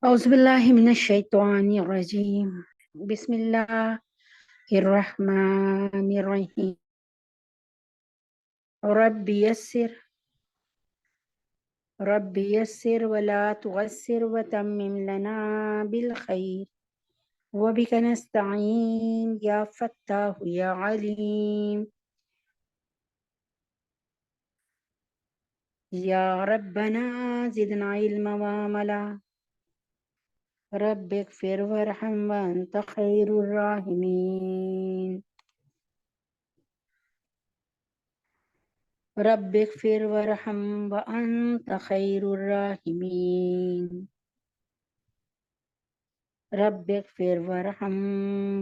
أعوذ بالله من الشيطان الرجيم. بسم الله الرحمن الرحيم. رب يسر ولا تعسر وتمم لنا بالخير وبك نستعين يا فتاح يا عليم يا ربنا زدنا علما وعملا. رب اغفر وارحم وأنت خير الراحمين. رب اغفر وارحم وأنت خير الراحمين. رب اغفر وارحم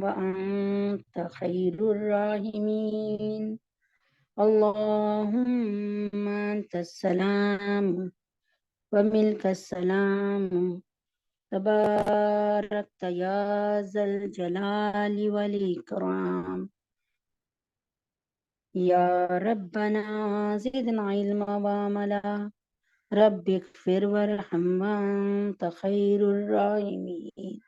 وأنت خير الراحمين. اللهم أنت السلام ومنك السلام تباركت يا ذا الجلال والإكرام. يا ربنا زدنا علما وعملا. رب اغفر وارحم وأنت خير الراحمين.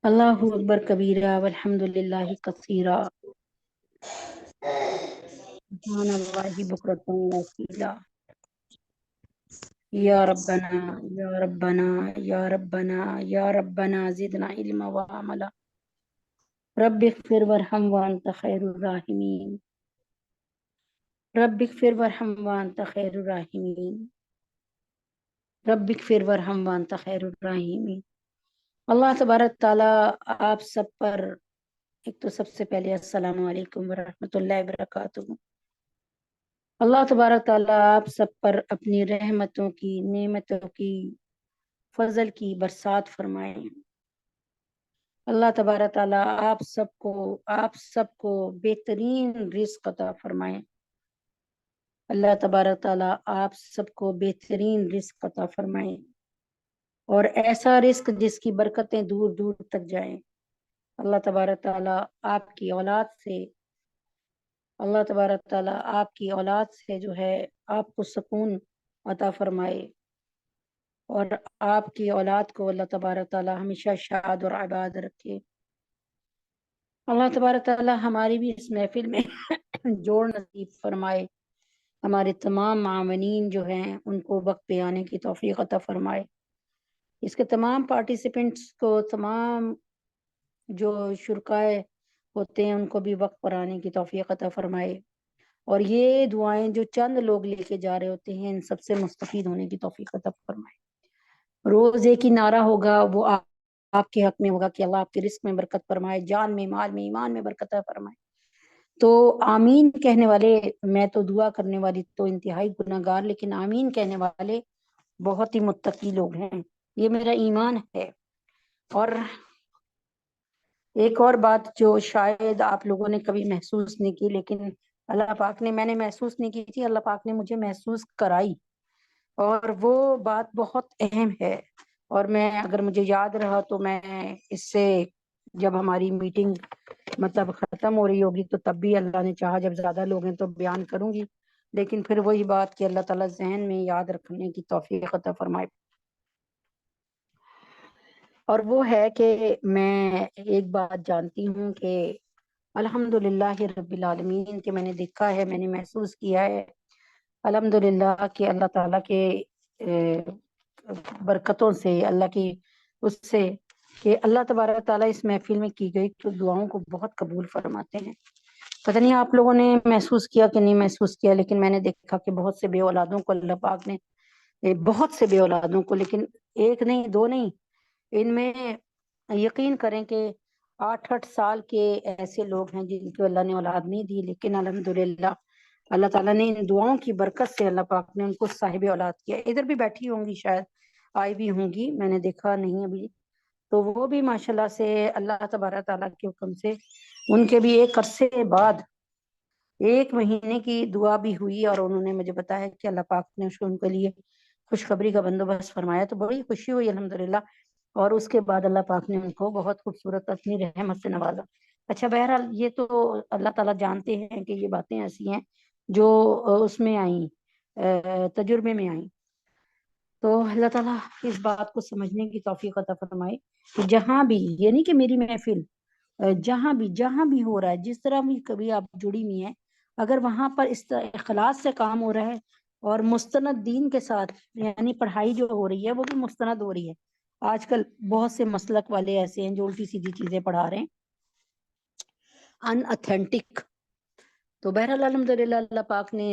اللہ اکبر کبیرہ والحمد للہ کثیرہ سبحان اللہ بکرۃ واسیلہ. یا ربنا یا ربنا یا ربنا یا ربنا زدنا علما وعملا. رب اغفر وارحم وانت خیر الراحمین. رب اغفر وارحم وانت خیر الراحمین. رب اغفر وارحم وانت خیر الراحمین. اللہ تبارک تعالیٰ آپ سب پر ایک تو سب سے پہلے السلام علیکم ورحمۃ اللہ وبرکاتہ. اللہ تبارک تعالیٰ آپ سب پر اپنی رحمتوں کی، نعمتوں کی، فضل کی برسات فرمائے. اللہ تبارک تعالیٰ آپ سب کو بہترین رزق عطا فرمائے. اللہ تبارک تعالیٰ آپ سب کو بہترین رزق عطا فرمائے اور ایسا رزق جس کی برکتیں دور دور تک جائیں. اللہ تبارک تعالیٰ آپ کی اولاد سے جو ہے آپ کو سکون عطا فرمائے اور آپ کی اولاد کو اللہ تبارک تعالیٰ ہمیشہ شاد اور آباد رکھے. اللہ تبارک تعالیٰ ہماری بھی اس محفل میں جوڑ نصیب فرمائے. ہمارے تمام معاونین جو ہیں ان کو وقت پہ آنے کی توفیق عطا فرمائے. اس کے تمام پارٹیسپینٹس کو، تمام جو شرکائے ہوتے ہیں ان کو بھی وقت پر آنے کی توفیق عطا فرمائے. اور یہ دعائیں جو چند لوگ لے کے جا رہے ہوتے ہیں ان سب سے مستفید ہونے کی توفیق عطا فرمائے. روز ایک ہی نعرہ ہوگا، وہ آپ کے حق میں ہوگا کہ اللہ آپ کے رزق میں برکت فرمائے، جان میں، مال میں، ایمان میں برکت فرمائے. تو آمین کہنے والے، میں تو دعا کرنے والی تو انتہائی گناہ گار، لیکن آمین کہنے والے بہت ہی متقی لوگ ہیں. یہ میرا ایمان ہے. اور ایک اور بات جو شاید آپ لوگوں نے کبھی محسوس نہیں کی، لیکن اللہ پاک نے، میں نے محسوس نہیں کی تھی، اللہ پاک نے مجھے محسوس کرائی، اور وہ بات بہت اہم ہے. اور میں، اگر مجھے یاد رہا تو میں اس سے جب ہماری میٹنگ مطلب ختم ہو رہی ہوگی تو تب بھی اللہ نے چاہا جب زیادہ لوگ ہیں تو بیان کروں گی. لیکن پھر وہی بات کہ اللہ تعالیٰ ذہن میں یاد رکھنے کی توفیق عطا فرمائے. اور وہ ہے کہ میں ایک بات جانتی ہوں کہ الحمدللہ رب العالمین کہ میں نے دیکھا ہے، میں نے محسوس کیا ہے الحمدللہ کہ اللہ تعالیٰ کے برکتوں سے، اللہ کی اس سے کہ اللہ تبارک تعالیٰ اس محفل میں کی گئی تو دعاؤں کو بہت قبول فرماتے ہیں. پتہ نہیں آپ لوگوں نے محسوس کیا کہ نہیں محسوس کیا، لیکن میں نے دیکھا کہ بہت سے بے اولادوں کو اللہ پاک نے، بہت سے بے اولادوں کو، لیکن ایک نہیں، دو نہیں، ان میں یقین کریں کہ 8 سال کے ایسے لوگ ہیں جن کو اللہ نے اولاد نہیں دی، لیکن الحمدللہ اللہ تعالیٰ نے ان دعاؤں کی برکت سے اللہ پاک نے ان کو صاحب اولاد کیا. ادھر بھی بیٹھی ہوں گی، شاید آئی بھی ہوں گی، میں نے دیکھا نہیں ابھی. تو وہ بھی ماشاءاللہ سے اللہ تبارک تعالیٰ کے حکم سے ان کے بھی ایک عرصے بعد 1 مہینے کی دعا بھی ہوئی، اور انہوں نے مجھے بتایا کہ اللہ پاک نے ان کے لیے خوشخبری کا بندوبست فرمایا. تو بڑی خوشی ہوئی الحمدللہ. اور اس کے بعد اللہ پاک نے ان کو بہت خوبصورت اپنی رحمت سے نوازا. اچھا، بہرحال یہ تو اللہ تعالیٰ جانتے ہیں کہ یہ باتیں ایسی ہیں جو اس میں آئیں، تجربے میں آئیں. تو اللہ تعالیٰ اس بات کو سمجھنے کی توفیق عطا فرمائے کہ جہاں بھی، یہ نہیں کہ میری محفل، جہاں بھی ہو رہا ہے، جس طرح بھی کبھی آپ جڑی ہوئی ہیں، اگر وہاں پر اس طرح اخلاص سے کام ہو رہا ہے اور مستند دین کے ساتھ، یعنی پڑھائی جو ہو رہی ہے وہ بھی مستند ہو رہی ہے. آج کل بہت سے مسلک والے ایسے ہیں جو الٹی سیدھی چیزیں پڑھا رہے ہیں، ان اتھینٹک. تو بہرحال الحمدللہ اللہ پاک نے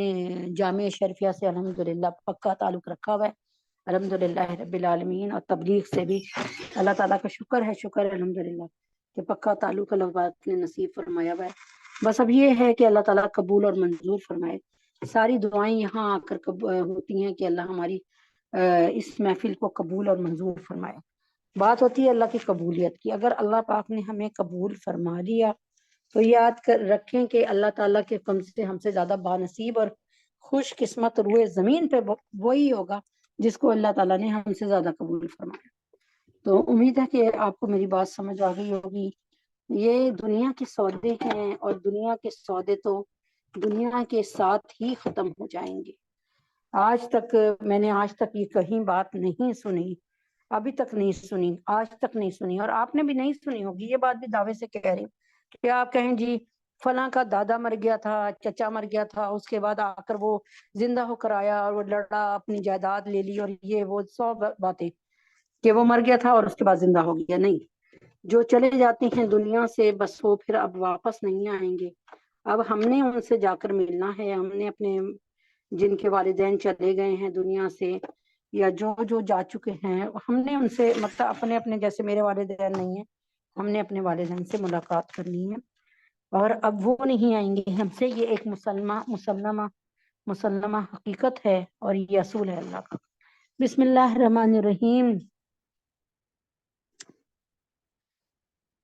جامعہ شریفیہ سے الحمدللہ پکا تعلق رکھا ہوا ہے الحمدللہ رب العالمین. اور تبلیغ سے بھی اللہ تعالیٰ کا شکر ہے الحمدللہ کہ پکا تعلق اللہ پاک نے نصیب فرمایا ہوا ہے. بس اب یہ ہے کہ اللہ تعالیٰ قبول اور منظور فرمائے. ساری دعائیں یہاں آ کر ہوتی ہیں کہ اللہ ہماری اس محفل کو قبول اور منظور فرمائے. بات ہوتی ہے اللہ کی قبولیت کی. اگر اللہ پاک نے ہمیں قبول فرما لیا تو یاد کر رکھیں کہ اللہ تعالیٰ کے کم سے ہم سے زیادہ بانصیب اور خوش قسمت روئے زمین پہ وہی ہوگا جس کو اللہ تعالیٰ نے ہم سے زیادہ قبول فرمایا. تو امید ہے کہ آپ کو میری بات سمجھ آ گئی ہوگی. یہ دنیا کے سودے ہیں اور دنیا کے سودے تو دنیا کے ساتھ ہی ختم ہو جائیں گے. میں نے آج تک یہ کہیں بات نہیں سنی، ابھی تک نہیں سنی، آج تک نہیں سنی، اور آپ نے بھی نہیں سنی ہوگی. یہ بات بھی دعوے سے کہہ رہی ہوں کہ آپ کہیں جی فلاں کا دادا مر گیا تھا، چچا مر گیا تھا، اس کے بعد آ کر وہ زندہ ہو کر آیا اور وہ لڑا، اپنی جائیداد لے لی، اور یہ وہ 100 باتیں کہ وہ مر گیا تھا اور اس کے بعد زندہ ہو گیا. نہیں، جو چلے جاتے ہیں دنیا سے بس وہ پھر اب واپس نہیں آئیں گے. اب ہم نے ان سے جا کر ملنا ہے. ہم نے اپنے جن کے والدین چلے گئے ہیں دنیا سے یا جو جا چکے ہیں، ہم نے ان سے مطلب اپنے جیسے میرے والدین نہیں ہیں، ہم نے اپنے والدین سے ملاقات کرنی ہے اور اب وہ نہیں آئیں گے ہم سے. یہ ایک مسلمہ حقیقت ہے اور یہ اصول ہے اللہ کا. بسم اللہ الرحمن الرحیم.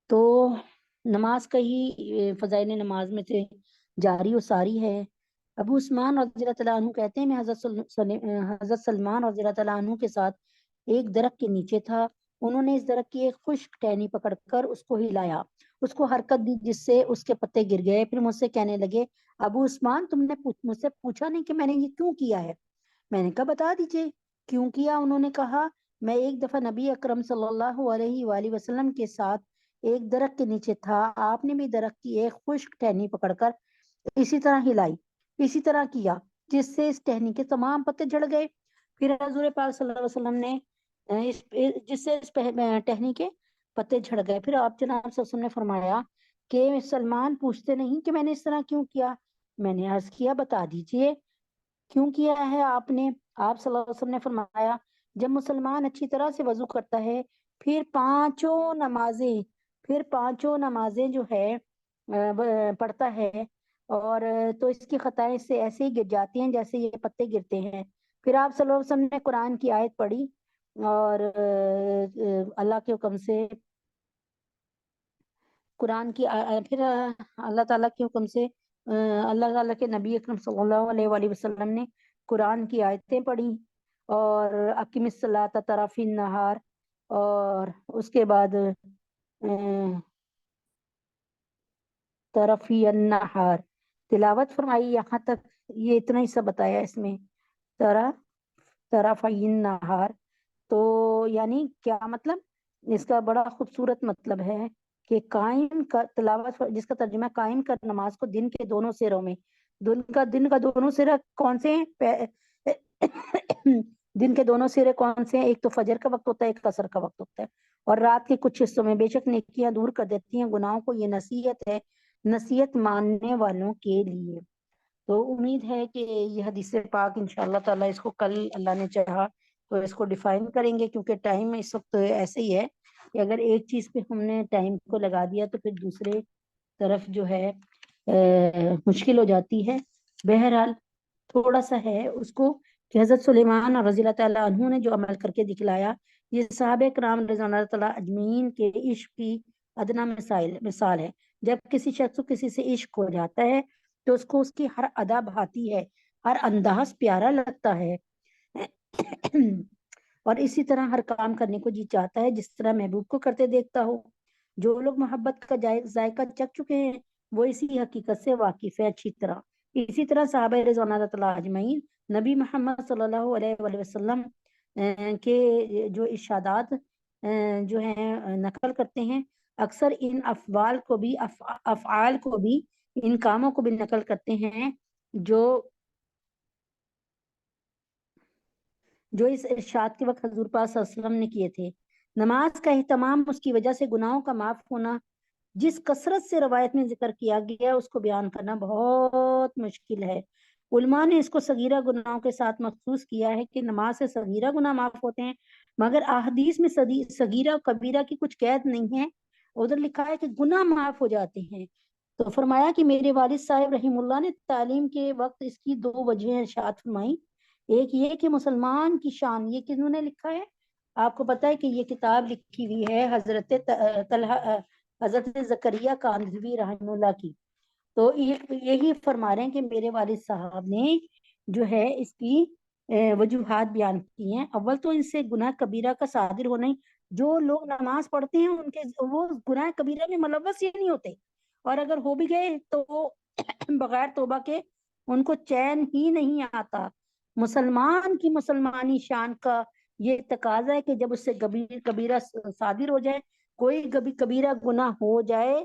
تو نماز کا ہی فضائل نماز میں سے جاری و ساری ہے. ابو عثمان رضی اللہ عنہ کہتے ہیں میں حضرت سلمان رضی اللہ عنہ کے ساتھ ایک درخت کے نیچے تھا. انہوں نے اس درخت کی ایک خشک ٹہنی پکڑ کر اس کو ہلایا، اس کو حرکت دی جس سے اس کے پتے گر گئے. پھر مجھ سے کہنے لگے ابو عثمان تم نے مجھ سے پوچھا نہیں کہ میں نے یہ کیوں کیا ہے؟ میں نے کہا بتا دیجئے کیوں کیا. انہوں نے کہا میں ایک دفعہ نبی اکرم صلی اللہ علیہ وآلہ وسلم کے ساتھ ایک درخت کے نیچے تھا، آپ نے بھی درخت کی ایک خشک ٹہنی پکڑ کر اسی طرح ہلائی، اسی طرح کیا جس سے اس ٹہنی کے تمام پتے جھڑ گئے. پھر حضور پاک صلی اللہ علیہ وسلم نے جس سے اس ٹہنی کے پتے جھڑ گئے. پھر آپ جناب صلی اللہ علیہ وسلم نے فرمایا کہ سلمان پوچھتے نہیں کہ میں نے اس طرح کیوں کیا؟ میں نے عرض کیا بتا دیجئے کیوں کیا ہے آپ نے؟ آپ صلی اللہ علیہ وسلم نے فرمایا جب مسلمان اچھی طرح سے وضو کرتا ہے پھر پانچوں نمازیں جو ہے پڑھتا ہے اور تو اس کی خطائیں اس سے ایسے ہی گر جاتی ہیں جیسے یہ پتے گرتے ہیں. پھر آپ صلی اللہ علیہ وسلم نے قرآن کی آیت پڑھی اور اللہ کے حکم سے قرآن کی پھر اللہ تعالیٰ کے حکم سے اللہ تعالیٰ کے نبی اکرم صلی اللہ علیہ وآلہ وسلم نے قرآن کی آیتیں پڑھی اور اقیم الصلاۃ طرفی النہار، اور اس کے بعد طرفی النہار تلاوت فرمائی. یہاں تک یہ اتنا ہی سب بتایا اس میں طرفی النہار. تو یعنی کیا مطلب؟ اس کا بڑا خوبصورت مطلب ہے کہ قائم کا تلاوت، جس کا ترجمہ قائم کر نماز کو دن کے دونوں سروں میں. دن کا دونوں سرے کون سے ہیں؟ دن کے دونوں سرے کون سے ہیں؟ ایک تو فجر کا وقت ہوتا ہے، ایک عصر کا وقت ہوتا ہے، اور رات کے کچھ حصوں میں. بے شک نیکیاں دور کر دیتی ہیں گناہوں کو، یہ نصیحت ہے نصیحت ماننے والوں کے لیے. تو امید ہے کہ یہ حدیث پاک انشاءاللہ تعالی اس کو کل اللہ نے چاہا تو اس کو ڈیفائن کریں گے، کیونکہ ٹائم اس وقت ایسے ہی ہے کہ اگر ایک چیز پہ ہم نے ٹائم کو لگا دیا تو پھر دوسرے طرف جو ہے مشکل ہو جاتی ہے. بہرحال تھوڑا سا ہے اس کو کہ حضرت سلیمان رضی اللہ تعالیٰ عنہ نے جو عمل کر کے دکھلایا، یہ صحابہ کرام رضی اللہ تعالیٰ اجمعین کے عشق کی ادنا مثال ہے. جب کسی شخص کو کسی سے عشق ہو جاتا ہے تو اس کو اس کی ہر ادا بھاتی ہے، ہر انداز پیارا لگتا ہے اور اسی طرح ہر کام کرنے کو جی چاہتا ہے جس طرح محبوب کو کرتے دیکھتا ہو. جو لوگ محبت کا ذائقہ چکھ چکے ہیں وہ اسی حقیقت سے واقف ہے اچھی طرح. اسی طرح صحابہ رضوان اللہ تعالیٰ اجمعین نبی محمد صلی اللہ علیہ وآلہ وسلم کے جو ارشادات جو ہیں نقل کرتے ہیں، اکثر ان افعال کو بھی افعال کو بھی ان کاموں کو بھی نقل کرتے ہیں جو اس ارشاد کے وقت حضور پاک صلی اللہ علیہ وسلم نے کیے تھے۔ نماز کا اہتمام، اس کی وجہ سے گناہوں کا معاف ہونا، جس کثرت سے روایت میں ذکر کیا گیا اس کو بیان کرنا بہت مشکل ہے۔ علماء نے اس کو صغیرہ گناہوں کے ساتھ مخصوص کیا ہے کہ نماز سے صغیرہ گناہ معاف ہوتے ہیں، مگر احادیث میں صغیرہ و کبیرہ کی کچھ قید نہیں ہے۔ ادھر لکھا ہے کہ گناہ معاف ہو جاتے ہیں۔ تو فرمایا کہ میرے والد صاحب رحم اللہ نے تعلیم کے وقت اس کی دو وجہیں ارشاد فرمائی۔ ایک یہ کہ مسلمان کی شان، یہ کنہوں نے لکھا ہے؟ آپ کو پتہ ہے کہ یہ کتاب لکھی ہوئی ہے حضرت زکریا کاندھوی رحمہ اللہ کی۔ تو یہی فرما رہے ہیں کہ میرے والد صاحب نے جو ہے اس کی وجوہات بیان کی ہیں۔ اول تو ان سے گناہ کبیرہ کا صادر ہونا ہی، جو لوگ نماز پڑھتے ہیں ان کے وہ گناہ کبیرہ میں ملوث ہی نہیں ہوتے، اور اگر ہو بھی گئے تو بغیر توبہ کے ان کو چین ہی نہیں آتا۔ مسلمان کی مسلمانی شان کا یہ تقاضا ہے کہ جب اس سے کبیرہ صادر ہو جائے، کوئی کبیرہ گناہ ہو جائے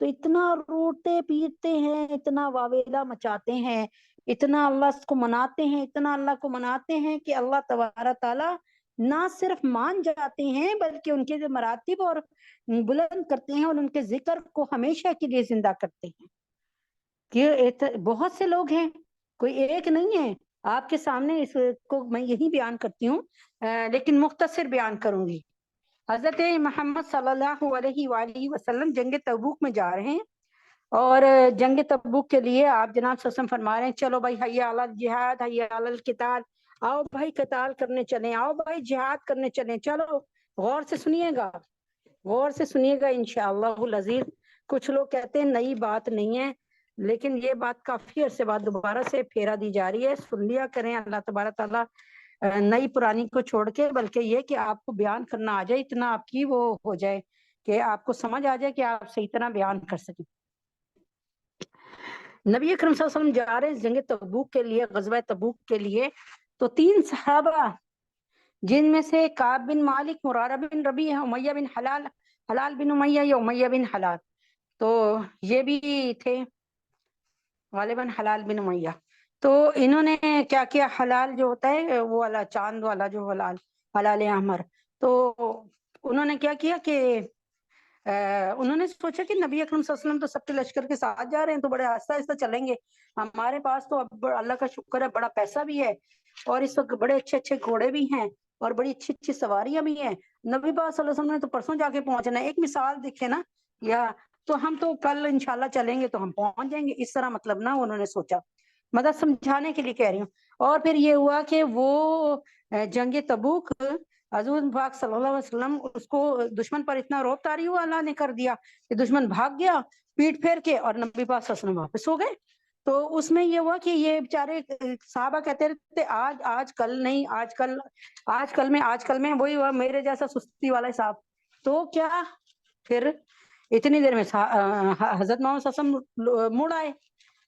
تو اتنا روتے پیٹتے ہیں، اتنا واویلا مچاتے ہیں، اتنا اللہ کو مناتے ہیں، اتنا اللہ کو مناتے ہیں کہ اللہ تبارک تعالی نہ صرف مان جاتے ہیں بلکہ ان کے جو مراتب اور بلند کرتے ہیں اور ان کے ذکر کو ہمیشہ کے لیے زندہ کرتے ہیں۔ کہ بہت سے لوگ ہیں، کوئی ایک نہیں ہے۔ آپ کے سامنے اس کو میں یہی بیان کرتی ہوں، لیکن مختصر بیان کروں گی۔ حضرت محمد صلی اللہ علیہ وآلہ وسلم جنگ تبوک میں جا رہے ہیں، اور جنگ تبوک کے لیے آپ جناب صلی اللہ علیہ وسلم فرما رہے ہیں چلو بھائی حی علی الجہاد حی علی القتال، آؤ بھائی قتال کرنے چلیں، آؤ بھائی جہاد کرنے چلیں۔ چلو غور سے سنیے گا، غور سے سنیے گا انشاءاللہ العزیز۔ کچھ لوگ کہتے ہیں نئی بات نہیں ہے، لیکن یہ بات کافی عرصے بعد دوبارہ سے پھیرا دی جا رہی ہے، سن لیا کریں۔ اللہ تبارک تعالیٰ نئی پرانی کو چھوڑ کے بلکہ یہ کہ آپ کو بیان کرنا آ جائے، اتنا آپ کی وہ ہو جائے کہ آپ کو سمجھ آ جائے کہ آپ صحیح طرح بیان کر سکیں۔ نبی اکرم صلی اللہ علیہ وسلم جا رہے ہیں جنگ تبوک کے لیے، غزوہ تبوک کے لیے، تو 3 صحابہ جن میں سے کعب بن مالک، مرارہ بن ربیعہ، امیہ بن حلال، حلال بن امیہ یا امیہ بن حلال، تو یہ بھی تھے غالباً حلال بن امیہ۔ تو انہوں نے کیا کیا، حلال جو ہوتا ہے وہ والا چاند والا جو حلال احمر، تو انہوں نے کیا کیا کہ انہوں نے سوچا کہ نبی اکرم صلی اللہ علیہ وسلم تو سب کے لشکر کے ساتھ جا رہے ہیں تو بڑے آہستہ آہستہ چلیں گے، ہمارے پاس تو اب اللہ کا شکر ہے بڑا پیسہ بھی ہے، اور اس وقت بڑے اچھے اچھے گھوڑے بھی ہیں اور بڑی اچھی اچھی سواریاں بھی ہیں، نبی پاک صلی اللہ علیہ وسلم نے تو پرسوں جا کے پہنچنا ہے، ایک مثال دکھے نا، یا تو ہم تو کل انشاءاللہ چلیں گے تو ہم پہنچ جائیں گے، اس طرح مطلب نہ انہوں نے سوچا، مطلب سمجھانے کے لیے کہہ رہی ہوں۔ اور پھر یہ ہوا کہ وہ جنگ تبوک حضور پاک صلی اللہ علیہ وسلم اس کو دشمن پر اتنا روب طاری ہوا، اللہ نے کر دیا کہ دشمن بھاگ گیا پیٹ پھیر کے، اور نبی پاک صلی اللہ علیہ وسلم واپس ہو گئے۔ تو اس میں یہ ہوا کہ یہ بیچارے صحابہ کہتے رہتے آج کل نہیں، آج کل میں وہی ہوا میرے جیسا سستی والا حساب۔ تو کیا پھر اتنی دیر میں حضرت محمد صلی اللہ علیہ وسلم مڑ آئے،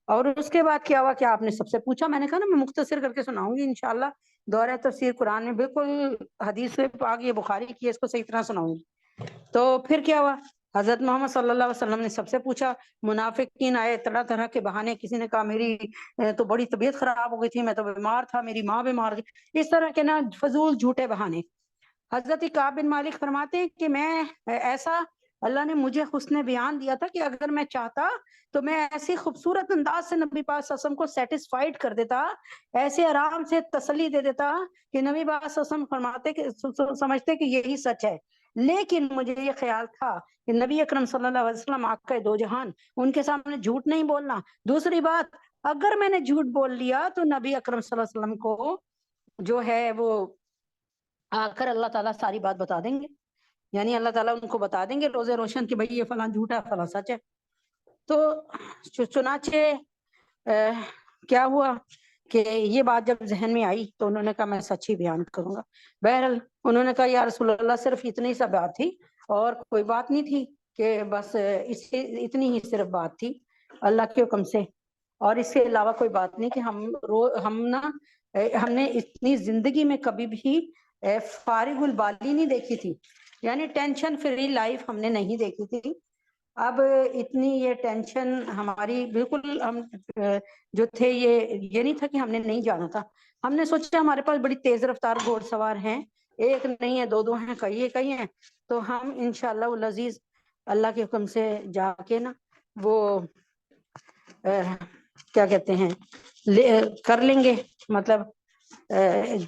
اور اس کے بعد کیا ہوا کہ آپ نے سب سے پوچھا، میں نے کہا نا میں مختصر کر کے سناؤں گی انشاءاللہ، دورہ تفسیر قرآن میں بالکل حدیث پاک یہ بخاری کی ہے، اس کو صحیح طرح سناؤں گی۔ تو پھر کیا ہوا، حضرت محمد صلی اللہ علیہ وسلم نے سب سے پوچھا، منافقین آئے طرح طرح کے بہانے، کسی نے کہا میری تو بڑی طبیعت خراب ہو گئی تھی، میں تو بیمار تھا، میری ماں بیمار تھی، اس طرح کے نا فضول جھوٹے بہانے۔ حضرت کعب بن مالک فرماتے ہیں کہ میں ایسا اللہ نے مجھے حسن بیان دیا تھا کہ اگر میں چاہتا تو میں ایسی خوبصورت انداز سے نبی پاک صلی اللہ علیہ وسلم کو سیٹسفائیڈ کر دیتا، ایسے آرام سے تسلی دے دیتا کہ نبی پاک صلی اللہ علیہ وسلم فرماتے کہ سمجھتے کہ یہی سچ ہے، لیکن مجھے یہ خیال تھا کہ نبی اکرم صلی اللہ علیہ وسلم آقا دو جہان، ان کے سامنے جھوٹ نہیں بولنا۔ دوسری بات، اگر میں نے جھوٹ بول لیا تو نبی اکرم صلی اللہ علیہ وسلم کو جو ہے وہ آ کر اللہ تعالیٰ ساری بات بتا دیں گے، یعنی اللہ تعالیٰ ان کو بتا دیں گے روزے روشن کہ بھئی یہ فلاں جھوٹ ہے فلاں سچ ہے۔ تو چنانچہ کیا ہوا کہ یہ بات جب ذہن میں آئی تو انہوں نے کہا میں سچ ہی بیان کروں گا۔ بہرحال انہوں نے کہا یا رسول اللہ صرف اتنی سا بات تھی اور کوئی بات نہیں تھی، کہ بس اتنی ہی صرف بات تھی اللہ کے حکم سے، اور اس کے علاوہ کوئی بات نہیں، کہ ہم نے اتنی زندگی میں کبھی بھی فارغ البالی نہیں دیکھی تھی، یعنی ٹینشن فری لائف ہم نے نہیں دیکھی تھی۔ اب اتنی یہ ٹینشن ہماری بالکل، ہم جو تھے یہ نہیں تھا کہ ہم نے نہیں جانا تھا، ہم نے سوچا ہمارے پاس بڑی تیز رفتار گھوڑ سوار ہیں، ایک نہیں ہے، دو دو ہیں، کئی ہیں، تو ہم انشاءاللہ العزیز اللہ کے حکم سے جا کے نا وہ کیا کہتے ہیں کر لیں گے، مطلب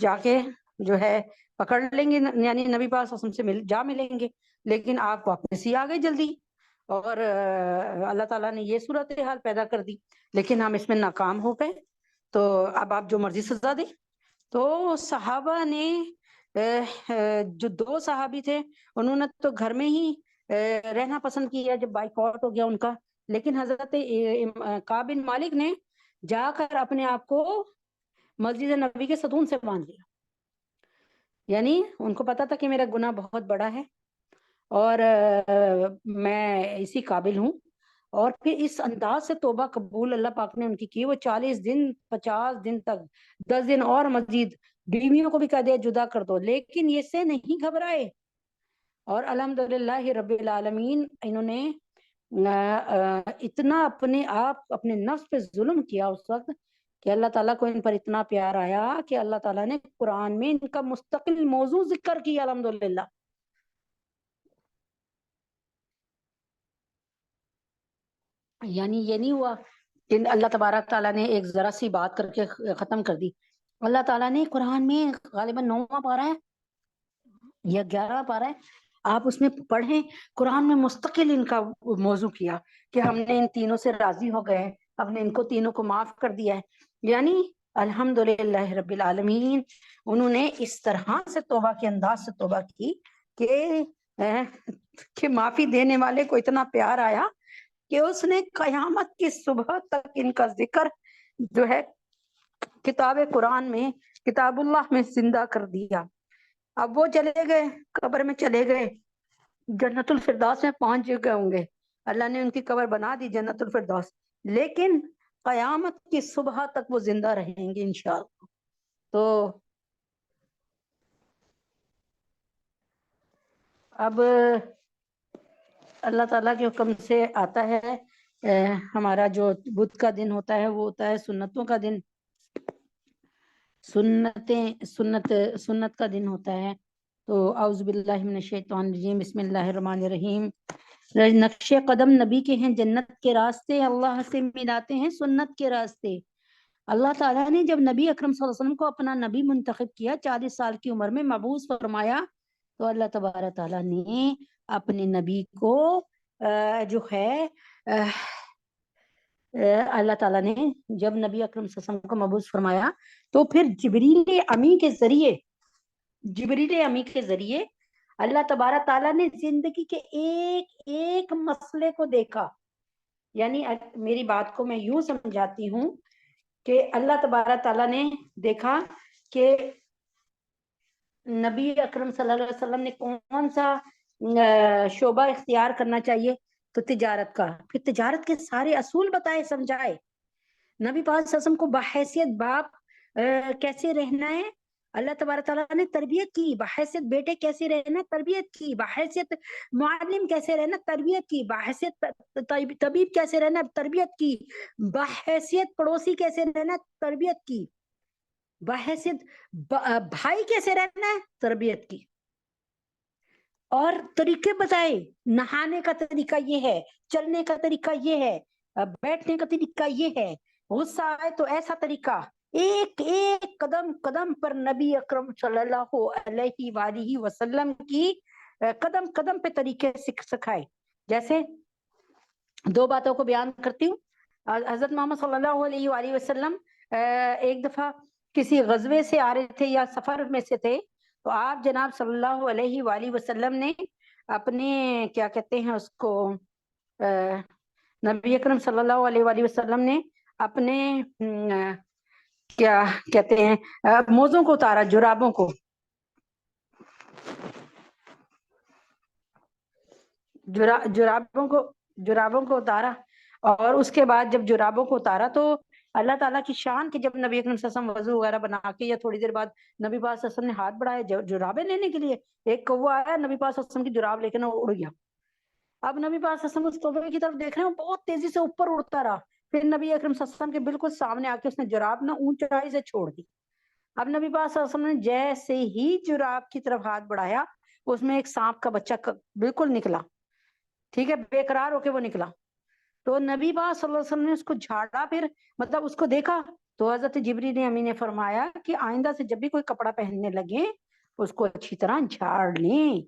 جا کے جو ہے پکڑ لیں گے، یعنی نبی پاک صلی اللہ علیہ وسلم سے جا ملیں گے۔ لیکن آپ واپس ہی آ گئے جلدی، اور اللہ تعالیٰ نے یہ صورتحال پیدا کر دی، لیکن ہم اس میں ناکام ہو گئے۔ تو اب آپ جو مرضی سزا دیں۔ تو صحابہ نے جو دو صحابی تھے انہوں نے تو گھر میں ہی رہنا پسند کیا جب بائک آؤٹ ہو گیا ان کا، لیکن حضرت کعب بن مالک نے جا کر اپنے آپ کو مسجد نبی کے ستون سے باندھ لیا، یعنی ان کو پتا تھا کہ میرا گناہ بہت بڑا ہے اور میں اسی قابل ہوں، اور پھر اس انداز سے توبہ قبول اللہ پاک نے ان کی وہ 40 دن 50 دن تک 10 دن اور مزید بیویوں کو بھی کہہ دیا جدا کر دو، لیکن یہ سے نہیں گھبرائے، اور الحمدللہ رب العالمین انہوں نے اتنا اپنے آپ اپنے نفس پہ ظلم کیا اس وقت کہ اللہ تعالیٰ کو ان پر اتنا پیار آیا کہ اللہ تعالیٰ نے قرآن میں ان کا مستقل موضوع ذکر کیا الحمدللہ۔ یعنی یہ نہیں ہوا کہ اللہ تبارک تعالیٰ نے ایک ذرا سی بات کر کے ختم کر دی، اللہ تعالیٰ نے قرآن میں غالباً 9واں پارہ ہے یا 11واں پارہ ہے، آپ اس میں پڑھیں، قرآن میں مستقل ان کا موضوع کیا کہ ہم نے ان تینوں سے راضی ہو گئے، ہم نے ان کو تینوں کو معاف کر دیا ہے، یعنی الحمدللہ رب العالمین انہوں نے اس طرح سے توبہ کے انداز سے توبہ کی کہ معافی دینے والے کو اتنا پیار آیا کہ اس نے قیامت کی صبح تک ان کا ذکر جو ہے کتاب قرآن میں، کتاب اللہ میں زندہ کر دیا۔ اب وہ چلے گئے، قبر میں چلے گئے، جنت الفردوس میں پہنچ گئے ہوں گے، اللہ نے ان کی قبر بنا دی جنت الفردوس، لیکن قیامت کی صبح تک وہ زندہ رہیں گے انشاءاللہ۔ تو اب اللہ تعالیٰ کے حکم سے آتا ہے ہمارا جو بدھ کا دن ہوتا ہے وہ ہوتا ہے سنتوں کا دن، سنت کا دن ہوتا ہے۔ تو اعوذ باللہ من الشیطان الرجیم، بسم اللہ الرحمن الرحیم۔ نقش قدم نبی کے ہیں جنت کے راستے، اللہ سے ملاتے ہیں سنت کے راستے۔ اللہ تعالیٰ نے جب نبی اکرم صلی اللہ علیہ وسلم کو اپنا نبی منتخب کیا، 40 سال کی عمر میں مبعوث فرمایا، تو اللہ تبارک تعالیٰ نے اپنے نبی کو جو ہے اللہ تعالیٰ نے جب نبی اکرم صلی اللہ علیہ وسلم کو مبعوث فرمایا تو پھر جبریل امی کے ذریعے اللہ تبارک تعالیٰ نے زندگی کے ایک ایک مسئلے کو دیکھا، یعنی میری بات کو میں یوں سمجھاتی ہوں کہ اللہ تبارک تعالیٰ نے دیکھا کہ نبی اکرم صلی اللہ علیہ وسلم نے کون سا شعبہ اختیار کرنا چاہیے، تو تجارت کا، پھر تجارت کے سارے اصول بتائے سمجھائے، نبی پاک صلی اللہ علیہ وسلم کو بحیثیت باپ کیسے رہنا ہے اللہ تبارک تعالیٰ نے تربیت کی، بحیثیت بیٹے کیسے رہنا تربیت کی، بحیثیت معلم کیسے رہنا تربیت کی، بحیثیت طبیب کیسے رہنا تربیت کی، بحیثیت پڑوسی کیسے رہنا تربیت کی، بحیثیت بھائی کیسے رہنا ہے تربیت کی، اور طریقے بتائے، نہانے کا طریقہ یہ ہے، چلنے کا طریقہ یہ ہے، بیٹھنے کا طریقہ یہ ہے، غصہ آئے تو ایسا طریقہ، ایک ایک قدم قدم پر نبی اکرم صلی اللہ علیہ وآلہ وسلم کی قدم قدم پہ طریقے سکھائے۔ جیسے دو باتوں کو بیان کرتی ہوں، حضرت محمد صلی اللہ علیہ وآلہ وسلم ایک دفعہ کسی غزوے سے آ رہے تھے یا سفر میں سے تھے، تو آپ جناب صلی اللہ علیہ وآلہ وسلم نے اپنے کیا کہتے ہیں اس کو نبی اکرم صلی اللہ علیہ وآلہ وسلم نے اپنے کیا کہتے ہیں موزوں کو اتارا، جرابوں کو اتارا، اور اس کے بعد جب جرابوں کو اتارا تو اللہ تعالیٰ کی شان کہ جب نبی اکرم صلی اللہ علیہ وسلم وضو وغیرہ بنا کے یا تھوڑی دیر بعد نبی پاک صلی اللہ علیہ وسلم نے ہاتھ بڑھائے جرابیں لینے کے لیے، ایک کوا آیا نبی پاک صلی اللہ علیہ وسلم کی جراب لے کے وہ اڑ گیا۔ اب نبی پاک صلی اللہ علیہ وسلم اس کوے کی طرف دیکھ رہے ہیں، بہت تیزی سے اوپر اڑتا رہا، پھر نبی اکرم صلی اللہ علیہ وسلم کے بالکل سامنے آ کے اس نے جراب اونچائی سے چھوڑ دی۔ اب نبی پاک صلی اللہ علیہ وسلم نے جیسے ہی جراب کی طرف ہاتھ بڑھایا، اس میں ایک سانپ کا بچہ بالکل نکلا، ٹھیک ہے، بے قرار ہو کے وہ نکلا۔ تو نبی پاک صلی اللہ علیہ وسلم نے اس کو جھاڑا، پھر مطلب اس کو دیکھا تو حضرت جبریل امی نے فرمایا کہ آئندہ سے جب بھی کوئی کپڑا پہننے لگے اس کو اچھی طرح جھاڑ لیں۔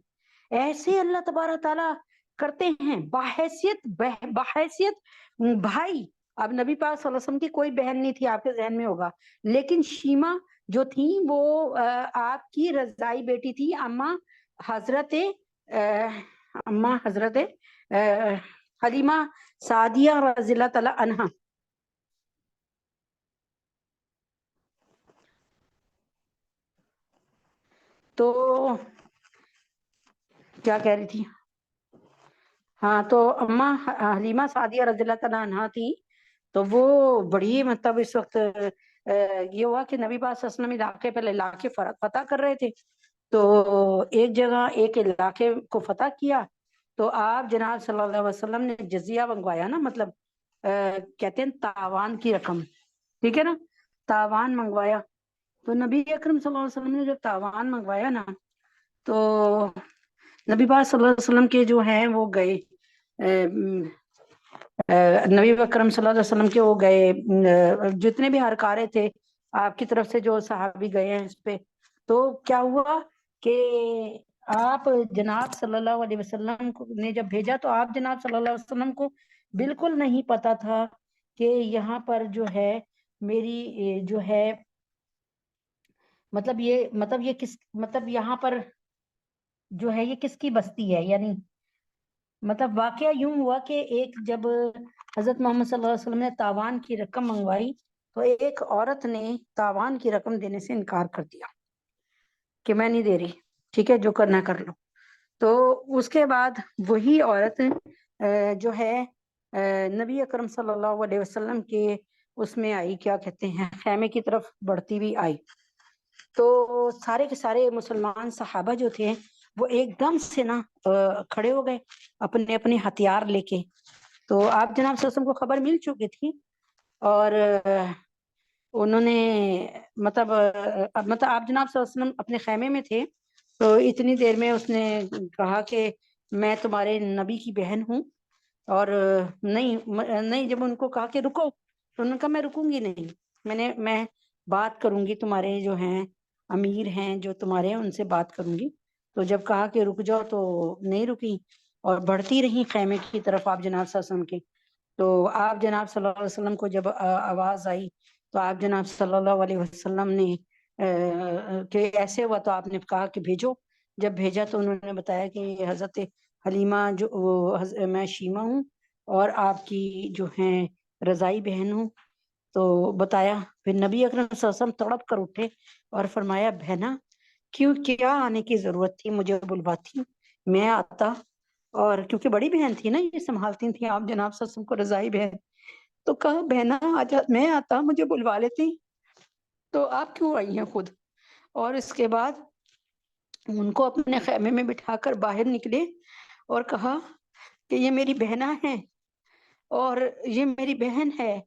ایسے اللہ تبارک تعالیٰ کرتے ہیں بحیثیت بھائی۔ اب نبی پاک صلی اللہ علیہ وسلم کی کوئی بہن نہیں تھی، آپ کے ذہن میں ہوگا، لیکن شیما جو تھی وہ آپ کی رضائی بیٹی تھی، اما حضرت حلیمہ سعدیہ رضی اللہ تعالی عنہا۔ تو کیا کہہ رہی تھی؟ ہاں، تو اما حلیمہ سعدیہ رضی اللہ تعالی عنہا تھی، تو وہ بڑی مطلب اس وقت یہ ہوا کہ نبی پاک صلی اللہ علیہ وسلم پہلے علاقے فتح کر رہے تھے، تو ایک جگہ ایک علاقے کو فتح کیا تو آپ جناب صلی اللہ علیہ وسلم نے جزیہ منگوایا نا، مطلب کہتے ہیں تاوان کی رقم، ٹھیک ہے نا، تاوان منگوایا۔ تو نبی اکرم صلی اللہ علیہ وسلم نے جب تاوان منگوایا نا، تو نبی پاک صلی اللہ علیہ وسلم کے جو ہیں وہ گئے، نبی اکرم صلی اللہ علیہ وسلم کے وہ گئے، جتنے بھی ہرکارے تھے آپ کی طرف سے جو صحابی گئے ہیں اس پہ، تو کیا ہوا کہ آپ جناب صلی اللہ علیہ وسلم نے جب بھیجا تو آپ جناب صلی اللہ علیہ وسلم کو بالکل نہیں پتا تھا کہ یہاں پر جو ہے میری جو ہے مطلب یہ کس مطلب یہاں پر جو ہے یہ کس کی بستی ہے، یعنی مطلب واقعہ یوں ہوا کہ ایک جب حضرت محمد صلی اللہ علیہ وسلم نے تاوان کی رقم منگوائی تو ایک عورت نے تاوان کی رقم دینے سے انکار کر دیا کہ میں نہیں دے رہی، ٹھیک ہے، جو کرنا کر لو۔ تو اس کے بعد وہی عورت جو ہے نبی اکرم صلی اللہ علیہ وسلم کے اس میں آئی، کیا کہتے ہیں، خیمے کی طرف بڑھتی ہوئی آئی، تو سارے کے سارے مسلمان صحابہ جو تھے وہ ایک دم سے نا کھڑے ہو گئے اپنے اپنے ہتھیار لے کے۔ تو آپ جناب صلی اللہ علیہ وسلم کو خبر مل چکی تھی، اور انہوں نے مطلب آپ جناب صلی اللہ علیہ وسلم اپنے خیمے میں تھے، تو اتنی دیر میں اس نے کہا کہ میں تمہارے نبی کی بہن ہوں، اور نہیں جب ان کو کہا کہ رکو تو انہوں نے کہا میں رکوں گی نہیں، میں بات کروں گی، تمہارے جو ہیں امیر ہیں جو تمہارے، ان سے بات کروں گی۔ تو جب کہا کہ رک جاؤ تو نہیں رکی اور بڑھتی رہی خیمے کی طرف آپ جناب صلی اللہ علیہ وسلم کے۔ تو آپ جناب صلی اللہ علیہ وسلم کو جب آواز آئی تو آپ جناب صلی اللہ علیہ وسلم نے کہ ایسے ہوا تو آپ نے کہا کہ بھیجو۔ جب بھیجا تو انہوں نے بتایا کہ حضرت حلیمہ جو میں شیمہ ہوں اور آپ کی جو ہیں رضائی بہن ہوں۔ تو بتایا، پھر نبی اکرم صلی اللہ علیہ وسلم تڑپ کر اٹھے اور فرمایا بہنا کیا آنے کی ضرورت تھی، مجھے بلواتی، میں آتا، اور کیونکہ بڑی بہن تھی نا، یہ سنبھالتی تھی آپ جناب صلی اللہ علیہ وسلم کو رضائی بہن، تو کہا بہنا میں آتا، مجھے بلوا لیتی، تو آپ کیوں آئی ہیں خود؟ اور اس کے بعد ان کو اپنے خیمے میں بٹھا کر باہر نکلے اور کہا کہ یہ میری بہنا ہے اور یہ میری بہن ہے،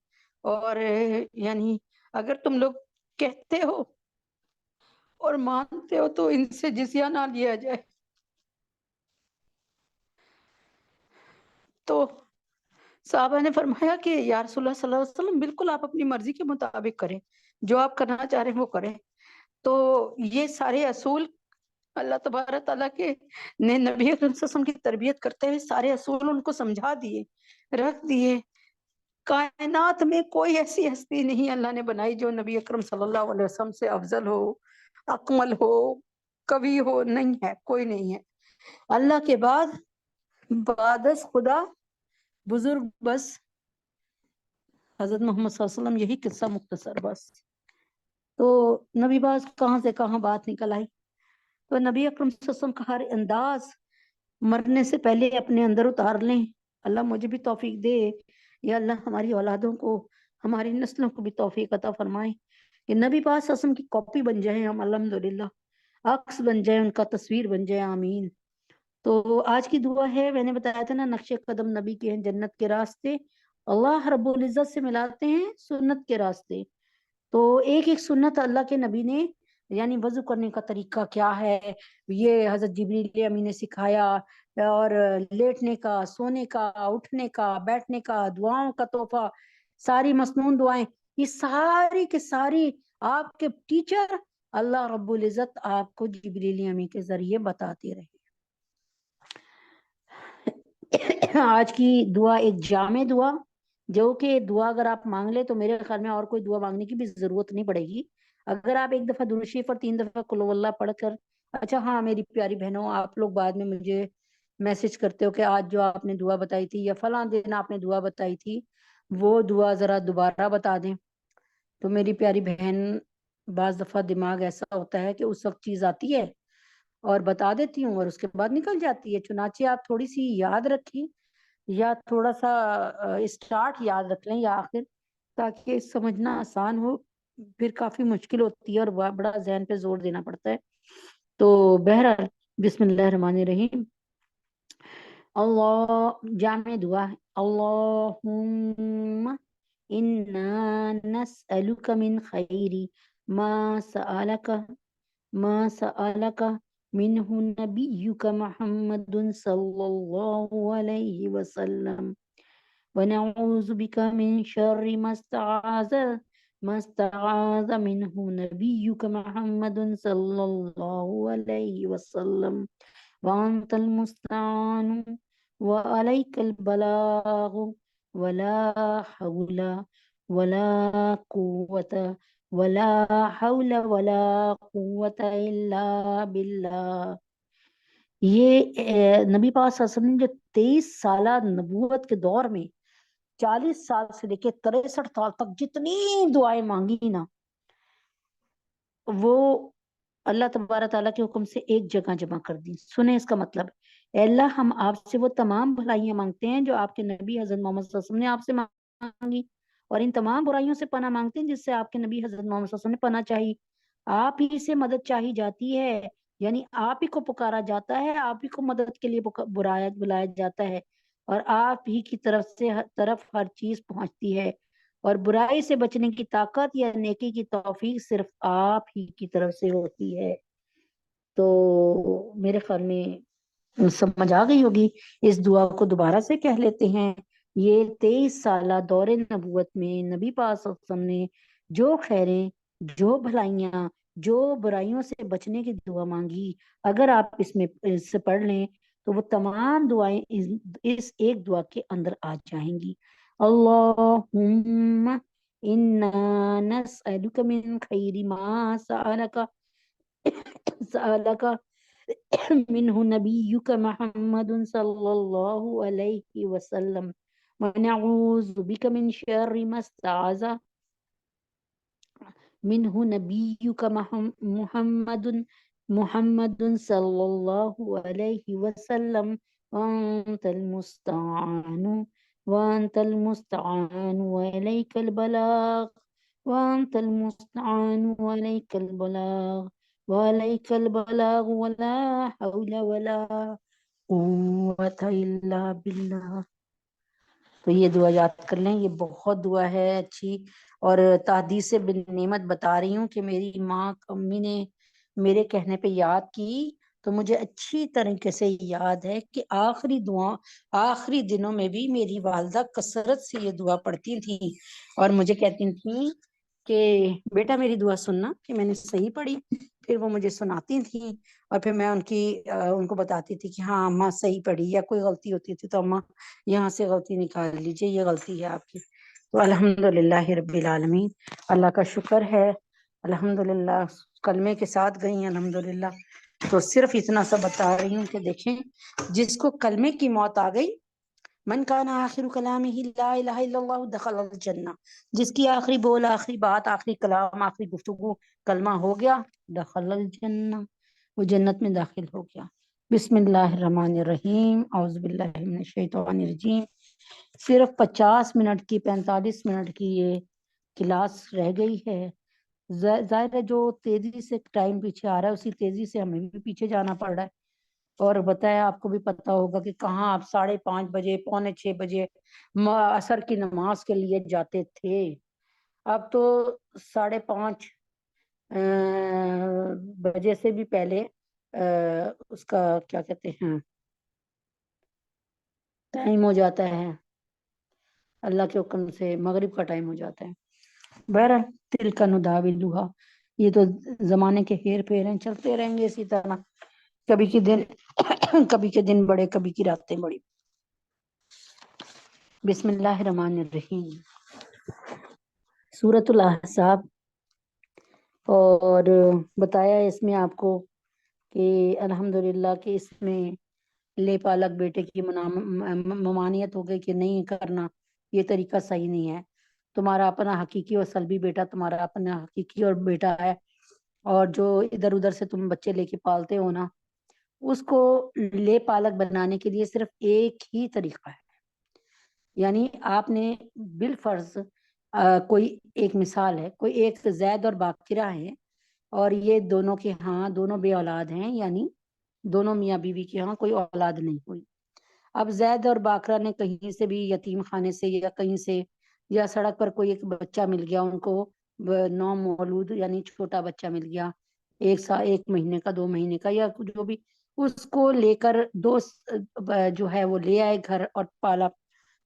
اور یعنی اگر تم لوگ کہتے ہو اور مانتے ہو تو ان سے جزیہ نہ لیا جائے۔ تو صحابہ نے فرمایا کہ یا رسول اللہ صلی اللہ علیہ وسلم بالکل آپ اپنی مرضی کے مطابق کریں، جو آپ کرنا چاہ رہے ہیں وہ کریں۔ تو یہ سارے اصول اللہ تبارک تعالیٰ کے نے نبی اکرم صلی اللہ علیہ وسلم کی تربیت کرتے ہوئے سارے اصول ان کو سمجھا دیے، رکھ دیے۔ کائنات میں کوئی ایسی ہستی نہیں اللہ نے بنائی جو نبی اکرم صلی اللہ علیہ وسلم سے افضل ہو، اکمل ہو، کبھی ہو، نہیں ہے، کوئی نہیں ہے اللہ کے بعد خدا بزرگ بس حضرت محمد صلی اللہ علیہ وسلم، یہی قصہ مختصر بس۔ تو نبی باز کہاں سے کہاں بات نکل آئی۔ تو نبی اکرم صلی اللہ علیہ وسلم کا ہر انداز مرنے سے پہلے اپنے اندر اتار لیں، اللہ مجھے بھی توفیق دے، یا اللہ ہماری اولادوں کو ہماری نسلوں کو بھی توفیق عطا فرمائے کہ نبی پاک اسم کی کاپی بن جائیں ہم، الحمدللہ عکس بن جائے ان کا، تصویر بن جائے، آمین۔ تو آج کی دعا ہے، میں نے بتایا تھا نا، نقش قدم نبی کے ہیں جنت کے راستے، اللہ رب العزت سے ملاتے ہیں سنت کے راستے۔ تو ایک ایک سنت اللہ کے نبی نے، یعنی وضو کرنے کا طریقہ کیا ہے یہ حضرت جبریل امی نے سکھایا، اور لیٹنے کا، سونے کا، اٹھنے کا، بیٹھنے کا، دعاؤں کا تحفہ، ساری مسنون دعائیں، یہ ساری کے ساری آپ کے ٹیچر اللہ رب العزت آپ کو جبریل امی کے ذریعے بتاتے رہے۔ آج کی دعا ایک جامع دعا، جو کہ دعا اگر آپ مانگ لے تو میرے خیال میں اور کوئی دعا مانگنے کی بھی ضرورت نہیں پڑے گی۔ اگر آپ ایک دفعہ درود شریف اور 3 دفعہ قل ہو اللہ پڑھ کر، اچھا ہاں میری پیاری بہنوں، آپ لوگ بعد میں مجھے میسج کرتے ہو کہ آج جو آپ نے دعا بتائی تھی یا فلاں دن آپ نے دعا بتائی تھی وہ دعا ذرا دوبارہ بتا دیں، تو میری پیاری بہن بعض دفعہ دماغ ایسا ہوتا ہے کہ اس وقت چیز آتی ہے اور بتا دیتی ہوں اور اس کے بعد نکل جاتی ہے، چنانچہ آپ تھوڑی سی یاد رکھیں یا تھوڑا سا اسٹارٹ یاد رکھ لیں یا آخر، تاکہ سمجھنا آسان ہو، پھر کافی مشکل ہوتی ہے اور بڑا ذہن پہ زور دینا پڑتا ہے۔ تو بہرحال بسم اللہ الرحمن الرحیم، اللہ جامع دعا ہے، اللہم انا نسألک من خیر ما سألک منہ نبیک محمد صلی اللہ علیہ وسلم، ونعوذ بک من شر ما استعاذ منہ نبیک محمد صلی اللہ علیہ وسلم، وانت المستعان وعلیک البلاغ، ولا حول ولا قوة الا باللہ۔ یہ نبی پاک صلی اللہ علیہ وسلم نے جو 23 سالہ نبوت کے دور میں 40 سال سے لے کے 63 سال تک جتنی دعائیں مانگی نا، وہ اللہ تبارک تعالیٰ کے حکم سے ایک جگہ جمع کر دی۔ سنیں اس کا مطلب، اے اللہ ہم آپ سے وہ تمام بھلائیاں مانگتے ہیں جو آپ کے نبی حضرت محمد صلی اللہ علیہ وسلم نے آپ سے مانگی، اور ان تمام برائیوں سے پناہ مانگتے ہیں جس سے آپ کے نبی حضرت محمد صلی اللہ علیہ وسلم نے پناہ چاہی۔ آپ ہی سے مدد چاہی جاتی ہے، یعنی آپ ہی کو پکارا جاتا ہے، آپ ہی کو مدد کے لیے بلایا جاتا ہے، اور آپ ہی کی طرف ہر چیز پہنچتی ہے، اور برائی سے بچنے کی طاقت یا نیکی کی توفیق صرف آپ ہی کی طرف سے ہوتی ہے۔ تو میرے خیال میں سمجھ آ گئی ہوگی، اس دعا کو دوبارہ سے کہہ لیتے ہیں۔ یہ 23 سالہ دور نبوت میں نبی پاک صلی اللہ علیہ وسلم نے جو خیریں، جو بھلائیاں، جو برائیوں سے بچنے کی دعا مانگی، اگر آپ اس سے پڑھ لیں تو وہ تمام دعائیں اس ایک دعا کے اندر آ جائیں گی۔ اللہم انا نسألک من خیر ما سألک منہ نبیک محمد صلی اللہ علیہ وسلم، ونعوذ بک من شر ما استعاذ منہ نبیک محمد صلی اللہ علیہ وسلم، وانت المستعان وإلیک البلاغ، وانت المستعان وإلیک البلاغ، وعلیک البلاغ، ولا حول ولا قوة الا باللہ۔ تو یہ دعا یاد کر لیں، یہ بہت دعا ہے اچھی، اور تحدیث بن نعمت بتا رہی ہوں کہ میری ماں امی نے میرے کہنے پہ یاد کی، تو مجھے اچھی طریقے سے یاد ہے کہ آخری دنوں میں بھی میری والدہ کثرت سے یہ دعا پڑھتی تھی، اور مجھے کہتی تھیں کہ بیٹا میری دعا سننا کہ میں نے صحیح پڑھی، پھر وہ مجھے سناتی تھیں، اور پھر میں ان کو بتاتی تھی کہ ہاں اماں صحیح پڑھی، یا کوئی غلطی ہوتی تھی تو اماں یہاں سے غلطی نکال لیجئے، یہ غلطی ہے آپ کی۔ تو الحمدللہ رب العالمین، اللہ کا شکر ہے، الحمدللہ کلمے کے ساتھ گئی الحمدللہ۔ تو صرف اتنا سا بتا رہی ہوں کہ دیکھیں، جس کو کلمے کی موت آ گئی، من کان آخر کلامہ لا الہ الا اللہ دخل الجنہ، جس کی آخری بول، آخری بات، آخری کلام، آخری گفتگو کلمہ ہو گیا، دخل الجنہ، وہ جنت میں داخل ہو گیا۔ بسم اللہ الرحمن الرحیم، اعوذ باللہ من الشیطان الرجیم۔ صرف 50 منٹ کی 45 منٹ کی یہ کلاس رہ گئی ہے. ظاہر ہے جو تیزی سے ٹائم پیچھے آ رہا ہے اسی تیزی سے ہمیں بھی پیچھے جانا پڑ رہا ہے. اور بتایا آپ کو بھی پتا ہوگا کہ کہاں آپ 5:30 بجے 5:45 بجے عصر کی نماز کے لیے جاتے تھے. اب تو 5:30 بجے سے بھی پہلے اس کا کیا کہتے ہیں ٹائم ہو جاتا ہے. اللہ کے حکم سے مغرب کا ٹائم ہو جاتا ہے. بہرحال تل کا نداولھا، یہ تو زمانے کے ہیر پھیر ہیں، چلتے رہیں گے اسی طرح. کبھی کے دن کبھی کے دن بڑے، کبھی کی راتیں بڑی. بسم اللہ الرحمن الرحیم. سورۃ الاحزاب. اور بتایا اس میں آپ کو کہ الحمدللہ کہ اس میں لے پالک بیٹے کی ممانعت ہو گئی کہ نہیں کرنا، یہ طریقہ صحیح نہیں ہے. تمہارا اپنا حقیقی اور سلبی بیٹا تمہارا اپنا حقیقی اور بیٹا ہے، اور جو ادھر ادھر سے تم بچے لے کے پالتے ہو نا، اس کو لے پالک بنانے کے لیے صرف ایک ہی طریقہ ہے. یعنی آپ نے بالفرض کوئی ایک مثال ہے، کوئی ایک زید اور باقرہ ہے، اور یہ دونوں کے ہاں دونوں بے اولاد ہیں، یعنی دونوں میاں بیوی کے ہاں کوئی اولاد نہیں ہوئی. اب زید اور باقرہ نے کہیں سے بھی یتیم خانے سے یا کہیں سے یا سڑک پر کوئی ایک بچہ مل گیا ان کو، نو مولود یعنی چھوٹا بچہ مل گیا، 1 مہینے کا 2 مہینے کا یا جو بھی، اس کو لے کر دوست جو ہے وہ لے آئے گھر اور پالا.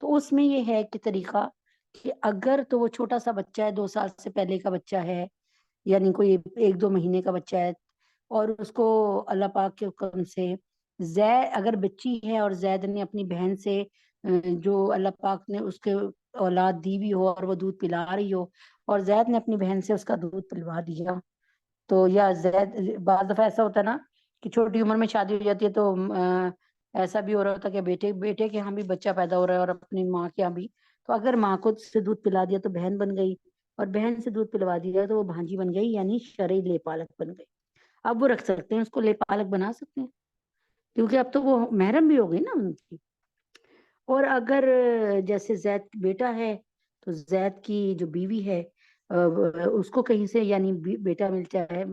تو اس میں یہ ہے کہ طریقہ کہ اگر تو وہ چھوٹا سا بچہ ہے، 2 سال سے پہلے کا بچہ ہے، یعنی کوئی 1-2 مہینے کا بچہ ہے، اور اس کو اللہ پاک کے حکم سے زید اگر بچی ہے اور زید نے اپنی بہن سے جو اللہ پاک نے اس کے اولاد دی بھی ہو اور وہ دودھ پلا رہی ہو، اور زید نے اپنی بہن سے اس کا دودھ پلوا دیا، تو یا زید بعض دفعہ ایسا ہوتا ہے نا کہ چھوٹی عمر میں شادی ہو جاتی ہے، تو ایسا بھی ہو رہا ہوتا ہے کہ بیٹے کے ہاں بھی بچہ پیدا ہو رہا ہے اور اپنی ماں کے ہاں بھی، تو اگر ماں کو سے دودھ پلا دیا تو بہن بن گئی، اور بہن سے دودھ پلوا دیا تو وہ بھانجی بن گئی، یعنی شرعی لے پالک بن گئی. اب وہ رکھ سکتے ہیں، اس کو لے پالک بنا سکتے ہیں، کیونکہ اب تو وہ محرم بھی ہو گئی نا ان کی. اور اگر جیسے زید بیٹا ہے تو زید کی جو بیوی ہے اس کو کہیں سے یعنی بیٹا مل جائے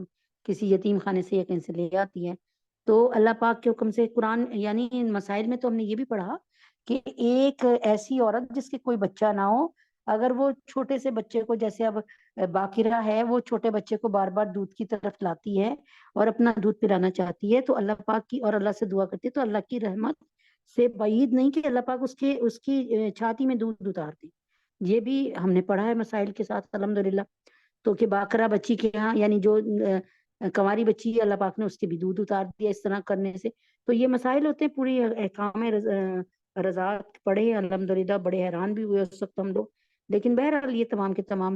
کسی یتیم خانے سے یا کہیں سے لے آتی ہے، تو اللہ پاک کے حکم سے قرآن یعنی ان مسائل میں تو ہم نے یہ بھی پڑھا کہ ایک ایسی عورت جس کے کوئی بچہ نہ ہو، اگر وہ چھوٹے سے بچے کو، جیسے اب باقرہ ہے، وہ چھوٹے بچے کو بار بار دودھ کی طرف لاتی ہے اور اپنا دودھ پلانا چاہتی ہے، تو اللہ پاک کی اور اللہ سے دعا کرتی ہے تو اللہ کی رحمت سے بعید نہیں کہ اللہ پاک اس کی چھاتی میں دودھ اتار دے. یہ بھی ہم نے پڑھا ہے مسائل کے ساتھ الحمدللہ. تو کہ باقرہ بچی کے ہاں یعنی جو کنواری بچی ہے، اللہ پاک نے اس کے بھی دودھ اتار دیا اس طرح کرنے سے. تو یہ مسائل ہوتے ہیں، پوری احکام رضاعت پڑھے الحمدللہ، بڑے حیران بھی ہوئے اس وقت ہم لوگ. لیکن بہرحال یہ تمام کے تمام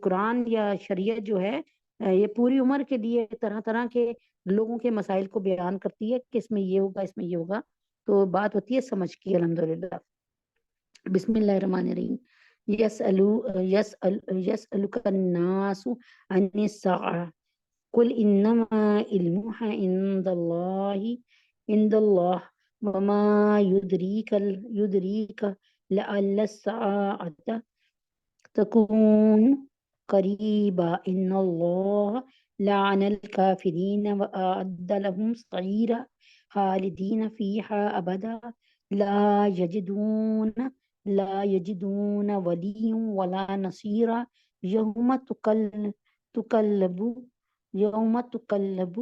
قرآن یا شریعت جو ہے یہ پوری عمر کے لیے طرح طرح کے لوگوں کے مسائل کو بیان کرتی ہے کہ اس میں یہ ہوگا، اس میں یہ ہوگا. تو بات ہوتی ہے سمجھ کی الحمدللہ. بسم اللہ الرحمن الرحیم. یسألک الناس عن الساعة قل انما علمها عند الله وما يدريك لعل الساعة تكون قريبا ان الله لعن الكافرين وأعد لهم سعيرا خالدين فيها أبدا لا يجدون وليا ولا نصيرا يوم تقلب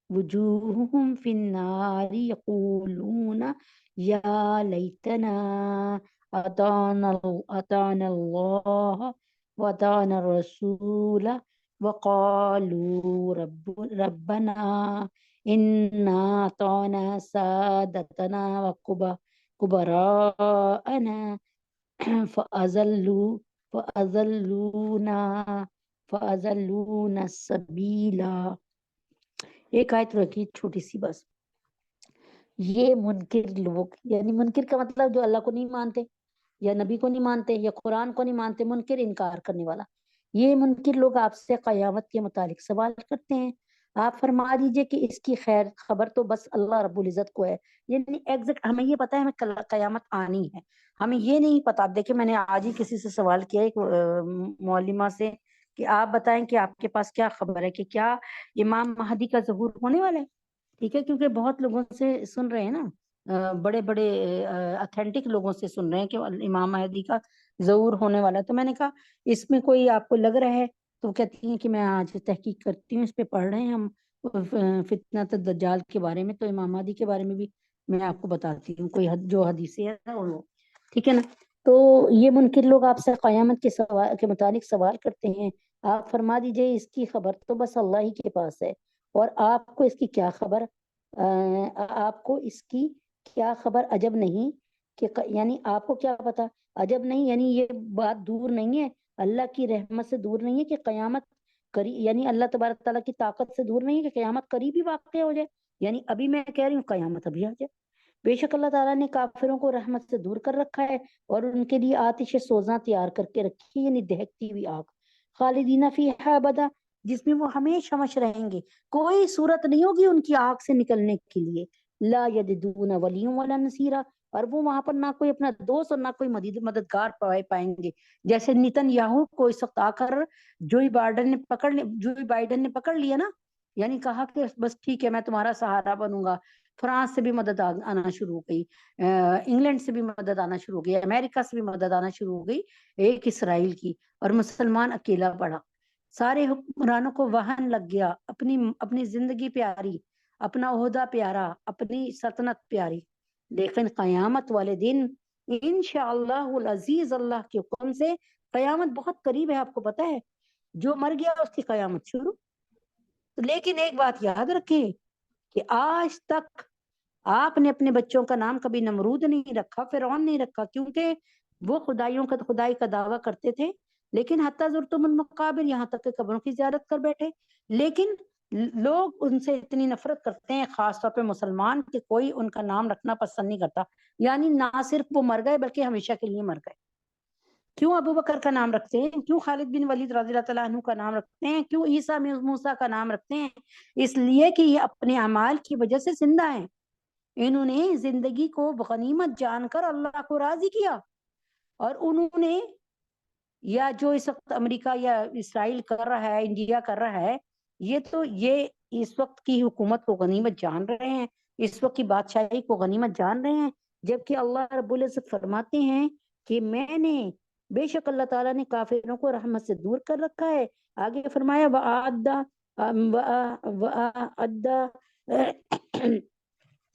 وجوههم في النار يقولون يا ليتنا أطعنا الله وأطعنا الرسول وقالوا ربنا إنا أطعنا سادتنا وكبراءنا فأضلونا السبيلا. ایک آیت رکھی چھوٹی سی بس. یہ منکر لوگ، یعنی منکر کا مطلب جو اللہ کو نہیں مانتے یا نبی کو نہیں مانتے یا قرآن کو نہیں مانتے، منکر انکار کرنے والا. یہ منکر لوگ آپ سے قیامت کے متعلق سوال کرتے ہیں آپ فرما دیجئے کہ اس کی خیر خبر تو بس اللہ رب العزت کو ہے. یعنی ایگزیکٹ ہمیں یہ پتا ہے ہمیں قیامت آنی ہے، ہمیں یہ نہیں پتا. دیکھیں میں نے آج ہی کسی سے سوال کیا ایک معلمہ سے کہ آپ بتائیں کہ آپ کے پاس کیا خبر ہے کہ کیا امام مہدی کا ظہور ہونے والا ہے. ٹھیک ہے، کیونکہ بہت لوگوں سے سن رہے ہیں نا، بڑے بڑے اتھینٹک لوگوں سے سن رہے ہیں کہ امام مہدی کا ظہور ہونے والا ہے. تو میں نے کہا اس میں کوئی آپ کو لگ رہا ہے؟ تو کہتی ہیں کہ میں آج تحقیق کرتی ہوں، اس پہ پڑھ رہے ہیں ہم فتنۃ الدجال کے بارے میں، تو امام مہدی کے بارے میں بھی میں آپ کو بتاتی ہوں کوئی جو حدیثیں ہیں نا وہ. ٹھیک ہے نا. تو یہ منکر لوگ آپ سے قیامت کے متعلق سوال کرتے ہیں. آپ فرما دیجئے اس کی خبر تو بس اللہ ہی کے پاس ہے. اور آپ کو اس کی کیا خبر، آپ کو اس کی کیا خبر عجب نہیں کہ یعنی آپ کو کیا پتا، عجب نہیں یعنی یہ بات دور نہیں ہے، اللہ کی رحمت سے دور نہیں ہے کہ قیامت قریب، یعنی اللہ تبارک تعالیٰ کی طاقت سے دور نہیں ہے کہ قیامت قریب ہی واقع ہو جائے. یعنی ابھی میں کہہ رہی ہوں قیامت ابھی آ جائے. بے شک اللہ تعالیٰ نے کافروں کو رحمت سے دور کر رکھا ہے اور ان کے لیے آتش سوزاں تیار کر کے رکھی ہے، یعنی دہکتی ہوئی آگ. خالدین فیہا ابدا، جس میں وہ ہمیشہ ہمیشہ رہیں گے، کوئی صورت نہیں ہوگی ان کی آگ سے نکلنے کے لیے. لا یجدون ولی ولا نصیرا، اور وہ وہاں پر نہ کوئی اپنا دوست اور نہ کوئی مددگار پائیں گے. جیسے نیتن یاہو کو اس وقت آ کر جوئی بائیڈن نے پکڑ لیا نا، یعنی کہا کہ بس ٹھیک ہے میں تمہارا سہارا بنوں گا. فرانس سے بھی مدد آنا شروع ہو گئی، انگلینڈ سے بھی مدد آنا شروع ہو گئی، امریکہ سے بھی مدد آنا شروع ہو گئی، ایک اسرائیل کی. اور مسلمان اکیلا پڑا. سارے حکمرانوں کو وہن لگ گیا، اپنی زندگی پیاری، اپنا عہدہ پیارا، اپنی سلطنت پیاری. لیکن قیامت والے دن انشاءاللہ العزیز، اللہ کے حکم سے قیامت بہت قریب ہے. آپ کو پتا ہے جو مر گیا اس کی قیامت شروع. لیکن ایک بات یاد رکھیں کہ آج تک آپ نے اپنے بچوں کا نام کبھی نمرود نہیں رکھا، فرعون نہیں رکھا، کیونکہ وہ خدائی کا دعویٰ کرتے تھے. لیکن حتی زرتم المقابر، یہاں تک کہ قبروں کی زیارت کر بیٹھے. لیکن لوگ ان سے اتنی نفرت کرتے ہیں، خاص طور پہ مسلمان، کہ کوئی ان کا نام رکھنا پسند نہیں کرتا. یعنی نہ صرف وہ مر گئے بلکہ ہمیشہ کے لیے مر گئے. کیوں ابو بکر کا نام رکھتے ہیں، کیوں خالد بن ولید رضی اللہ تعالیٰ عنہ کا نام رکھتے ہیں، کیوں عیسیٰ موسیٰ کا نام رکھتے ہیں؟ اس لیے کہ یہ اپنے اعمال کی وجہ سے زندہ ہیں. انہوں نے زندگی کو غنیمت جان کر اللہ کو راضی کیا. اور انہوں نے، یا جو اس وقت امریکہ یا اسرائیل کر رہا ہے، انڈیا کر رہا ہے، یہ اس وقت کی حکومت کو غنیمت جان رہے ہیں، اس وقت کی بادشاہی کو غنیمت جان رہے ہیں. جبکہ اللہ رب العزت فرماتے ہیں کہ میں نے، بے شک اللہ تعالیٰ نے کافروں کو رحمت سے دور کر رکھا ہے. آگے فرمایا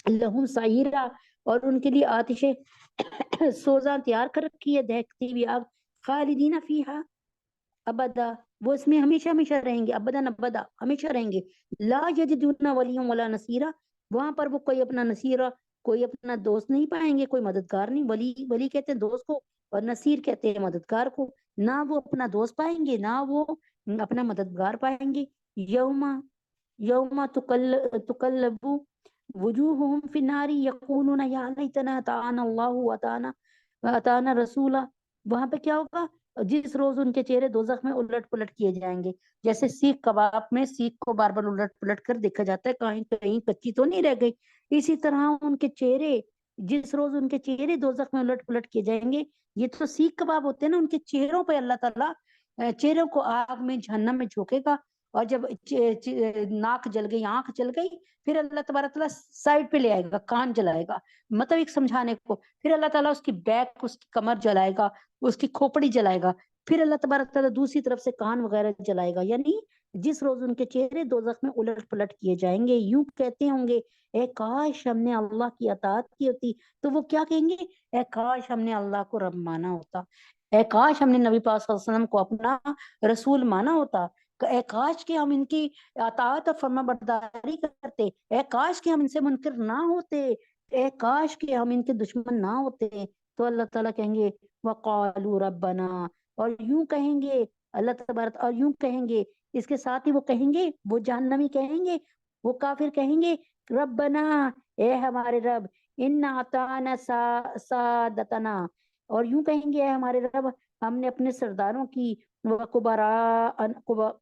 لہم سعیرا، اور ان کے لیے آتش سوزاں تیار کر رکھی ہے، دہکتی ہوئی آگ. خالدین فیہا ابدا، وہ اس میں ہمیشہ ہمیشہ رہیں گے، ابدا ابدا ہمیشہ رہیں گے. لا یجدون ولی ولا نصیرا، وہاں پر وہ کوئی اپنا نصیرہ، کوئی اپنا دوست نہیں پائیں گے، کوئی مددگار نہیں. ولی کہتے ہیں دوست کو، اور نصیر کہتے ہیں مددگار کو. نہ وہ اپنا دوست پائیں گے، نہ وہ اپنا مددگار پائیں گے. یوم تقلب وجوہہم فی النار یقولون یا لیتنا اطعنا اللہ واتانا رسولا. وہاں پہ کیا ہوگا؟ جس روز ان کے چہرے دوزخ میں الٹ پلٹ کیے جائیں گے. جیسے سیخ کباب میں سیخ کو بار بار الٹ پلٹ کر دیکھا جاتا ہے کہیں کہیں کچی تو نہیں رہ گئی، اسی طرح ان کے چہرے، جس روز ان کے چہرے دوزخ میں الٹ پلٹ کیے جائیں گے. یہ تو سیخ کباب ہوتے ہیں نا، ان کے چہروں پہ اللہ تعالیٰ چہروں کو آگ میں جہنم میں جھونکے گا. اور جب ناک جل گئی، آنکھ جل گئی، پھر اللہ تبارک تعالیٰ سائڈ پہ لے آئے گا، کان جلائے گا، مطلب ایک سمجھانے کو. پھر اللہ تعالیٰ اس کی بیک، اس کی کمر جلائے گا، اس کی کھوپڑی جلائے گا. پھر اللہ تبارک تعالیٰ دوسری طرف سے کان وغیرہ جلائے گا. یعنی جس روز ان کے چہرے دوزخ میں الٹ پلٹ کیے جائیں گے، یوں کہتے ہوں گے اے کاش ہم نے اللہ کی اطاعت کی ہوتی. تو وہ کیا کہیں گے؟ اے کاش ہم نے اللہ کو رب مانا ہوتا، اے کاش ہم نے نبی پاک صلی اللہ علیہ وسلم کو اپنا رسول مانا ہوتا، اے کاش کہ ہم ان کی اطاعت اور فرما برداری کرتے، اے کاش کہ ہم ان سے منکر نہ ہوتے، اے کاش کہ ہم ان کے دشمن نہ ہوتے. تو اللہ تعالیٰ کہیں گے وقالوا ربنا، اور یوں کہیں گے اللہ تبارک، اور یوں کہیں گے، اس کے ساتھ ہی وہ کہیں گے، وہ جہنمی کہیں گے، وہ کافر کہیں گے ربنا، اے ہمارے رب، ان اطعنا سادتنا، اور یوں کہیں گے اے ہمارے رب، ہم نے اپنے سرداروں کی،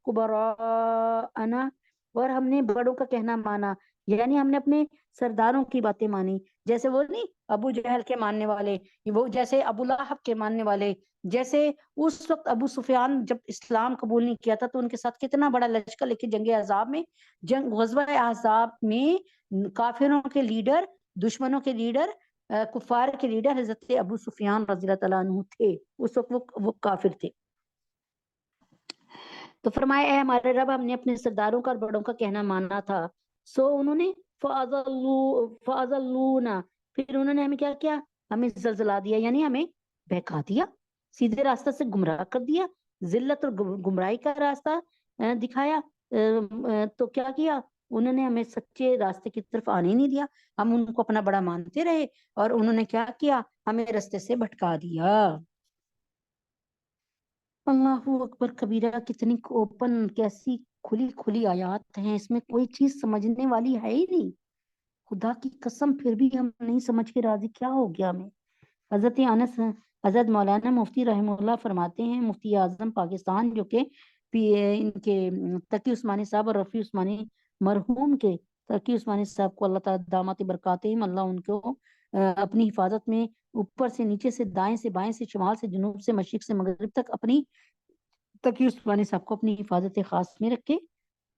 کبراءنا اور ہم نے بڑوں کا کہنا مانا، یعنی ہم نے اپنے سرداروں کی باتیں مانی، جیسے وہ نہیں ابو جہل کے ماننے والے، وہ جیسے ابو لہب کے ماننے والے، جیسے اس وقت ابو سفیان جب اسلام قبول نہیں کیا تھا تو ان کے ساتھ کتنا بڑا لشکر لے کے جنگ احزاب میں، غزوہ احزاب میں کافروں کے لیڈر، دشمنوں کے لیڈر، کفار کے لیڈر حضرت ابو سفیان رضی اللہ تعالیٰ عنہ تھے، اس وقت وہ کافر تھے۔ تو فرمایا اے ہمارے رب، ہم نے اپنے سرداروں کا اور بڑوں کا کہنا ماننا تھا، سو انہوں نے فَأَضَلُّونَا، پھر انہوں نے ہمیں کیا کیا، ہمیں زلزلہ دیا، یعنی ہمیں بہکا دیا، سیدھے راستہ سے گمراہ کر دیا، ذلت اور گمراہی کا راستہ دکھایا۔ تو کیا کیا انہوں نے، ہمیں سچے راستے کی طرف آنے نہیں دیا، ہم ان کو اپنا بڑا مانتے رہے، اور انہوں نے کیا کیا، ہمیں راستے سے بھٹکا دیا۔ اللہ اکبر کبیرہ، کتنی اوپن، کیسی کھلی کھلی آیات ہیں، اس میں کوئی چیز سمجھنے والی ہے ہی نہیں، خدا کی قسم، پھر بھی ہم نہیں سمجھ کے راضی، کیا ہو گیا ہمیں۔ حضرت انس، حضرت مولانا مفتی رحمہ اللہ فرماتے ہیں، مفتی اعظم پاکستان جو کہ ان کے تقی عثمانی صاحب اور رفیع عثمانی مرحوم کے تقی عثمانی صاحب کو اللہ تعالیٰ دامت برکاتہم، اللہ ان کو اپنی حفاظت میں اوپر سے نیچے سے دائیں سے بائیں سے شمال سے جنوب سے مشرق سے مغرب تک اپنی تقی عثمانی صاحب کو اپنی حفاظت خاص میں رکھے۔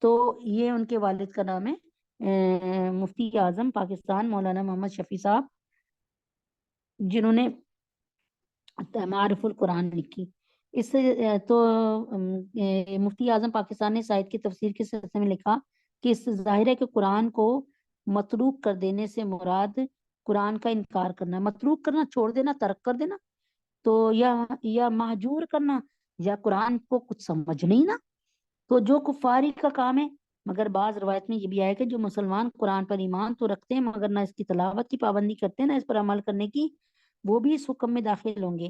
تو یہ ان کے والد کا نام ہے مفتی اعظم پاکستان مولانا محمد شفیع صاحب، جنہوں نے معارف القرآن لکھی۔ اس تو مفتی اعظم پاکستان نے سائد کی تفسیر کے سلسلے میں لکھا کہ اس سے ظاہر ہے کہ قرآن کو متروک کر دینے سے مراد قرآن کا انکار کرنا، متروک کرنا چھوڑ دینا، ترک کر دینا، تو یا مہجور کرنا، یا قرآن کو کچھ سمجھ نہیں نا، تو جو کفاری کا کام ہے۔ مگر بعض روایت میں یہ بھی آیا کہ جو مسلمان قرآن پر ایمان تو رکھتے ہیں مگر نہ اس کی تلاوت کی پابندی کرتے ہیں نہ اس پر عمل کرنے کی، وہ بھی اس حکم میں داخل ہوں گے۔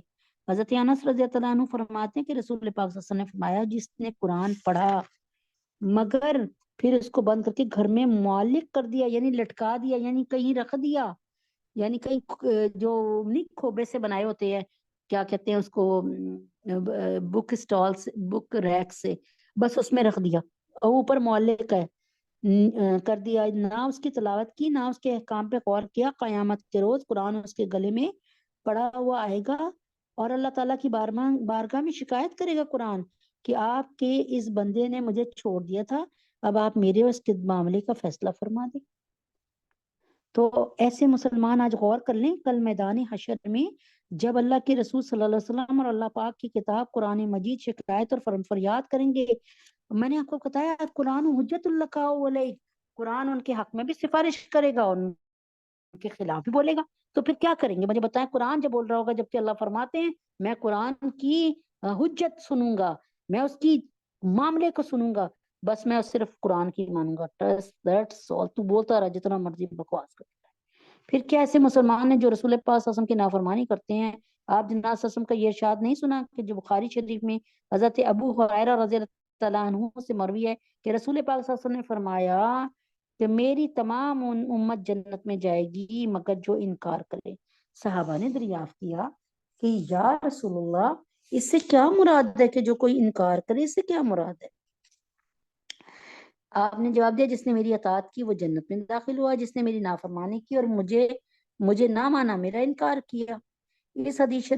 حضرت انس رضی اللہ عنہ فرماتے ہیں کہ رسول پاک صلی اللہ علیہ وسلم نے فرمایا، جس نے قرآن پڑھا مگر پھر اس کو بند کر کے گھر میں معلق کر دیا، یعنی لٹکا دیا، یعنی کہیں رکھ دیا، یعنی کہیں جو نہیں کھوبے سے بنائے ہوتے ہیں، کیا کہتے ہیں اس کو، بک سٹال سے، بک ریک سے، بس اس میں رکھ دیا اور اوپر معلق ہے، کر دیا، نہ اس کی تلاوت کی نہ اس کے احکام پہ غور کیا، قیامت کے روز قرآن اس کے گلے میں پڑا ہوا آئے گا اور اللہ تعالیٰ کی بارگاہ میں شکایت کرے گا قرآن کہ آپ کے اس بندے نے مجھے چھوڑ دیا تھا، اب آپ میرے اس کے معاملے کا فیصلہ فرما دیں۔ تو ایسے مسلمان آج غور کر لیں، کل میدان حشر میں جب اللہ کے رسول صلی اللہ علیہ وسلم اور اللہ پاک کی کتاب قرآن مجید شکایت اور فریاد کریں گے، میں نے آپ کو بتایا قرآن حجت اللہ علیہ، قرآن ان کے حق میں بھی سفارش کرے گا اور ان کے خلاف بھی بولے گا، تو پھر کیا کریں گے؟ مجھے بتائیں، قرآن جب بول رہا ہوگا، جبکہ اللہ فرماتے ہیں میں قرآن کی حجت سنوں گا، میں اس کی معاملے کو سنوں گا، بس میں صرف قرآن کی مانوں گا، تو بولتا رہا جتنا مرضی بکواس کرتا ہے۔ پھر کیا ایسے مسلمان ہیں جو رسول پاک صلی اللہ علیہ وسلم کی نافرمانی کرتے ہیں؟ آپ جناب صلی اللہ علیہ وسلم کا یہ ارشاد نہیں سنا کہ جو بخاری شریف میں حضرت ابو ہریرہ رضی اللہ تعالیٰ عنہ سے مروی ہے کہ رسول پاک صلی اللہ علیہ وسلم نے فرمایا کہ میری تمام امت جنت میں جائے گی مگر جو انکار کرے۔ صحابہ نے دریافت کیا کہ یا رسول اللہ، اس سے کیا مراد ہے کہ جو کوئی انکار کرے، اس سے کیا مراد ہے؟ آپ نے جواب دیا، جس نے میری اطاعت کی وہ جنت میں داخل ہوا، جس نے میری نافرمانی کی اور مجھے نہ مانا، میرا انکار کیا۔ اس حدیث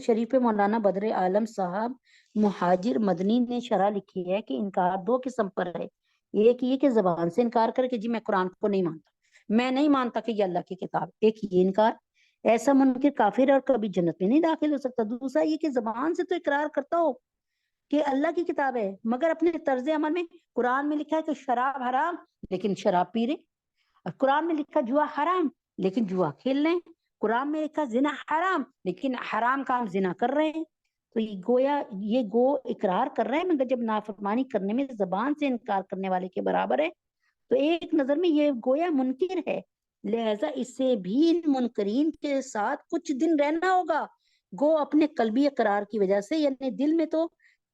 شریف پہ مولانا بدر عالم صاحب مہاجر مدنی نے شرح لکھی ہے کہ انکار دو قسم پر ہے، ایک یہ کہ زبان سے انکار کرے کہ جی میں قرآن کو نہیں مانتا، میں نہیں مانتا کہ یہ اللہ کی کتاب، ایک یہ انکار، ایسا منکر کافر اور کبھی جنت میں نہیں داخل ہو سکتا۔ دوسرا یہ کہ زبان سے تو اقرار کرتا ہو کہ اللہ کی کتاب ہے مگر اپنے طرز عمل میں، قرآن میں لکھا ہے کہ شراب حرام لیکن شراب پی رہے، اور قرآن میں لکھا جوا حرام لیکن جوا کھیل رہے ہیں، قرآن میں لکھا زنا حرام لیکن حرام کام زنا کر رہے ہیں۔ تو یہ گویا اقرار کر رہے ہیں مگر جب نافرمانی کرنے میں زبان سے انکار کرنے والے کے برابر ہے تو ایک نظر میں یہ گویا منکر ہے، لہذا اسے بھی ان منکرین کے ساتھ کچھ دن رہنا ہوگا، گو اپنے قلبی اقرار کی وجہ سے، یعنی دل میں تو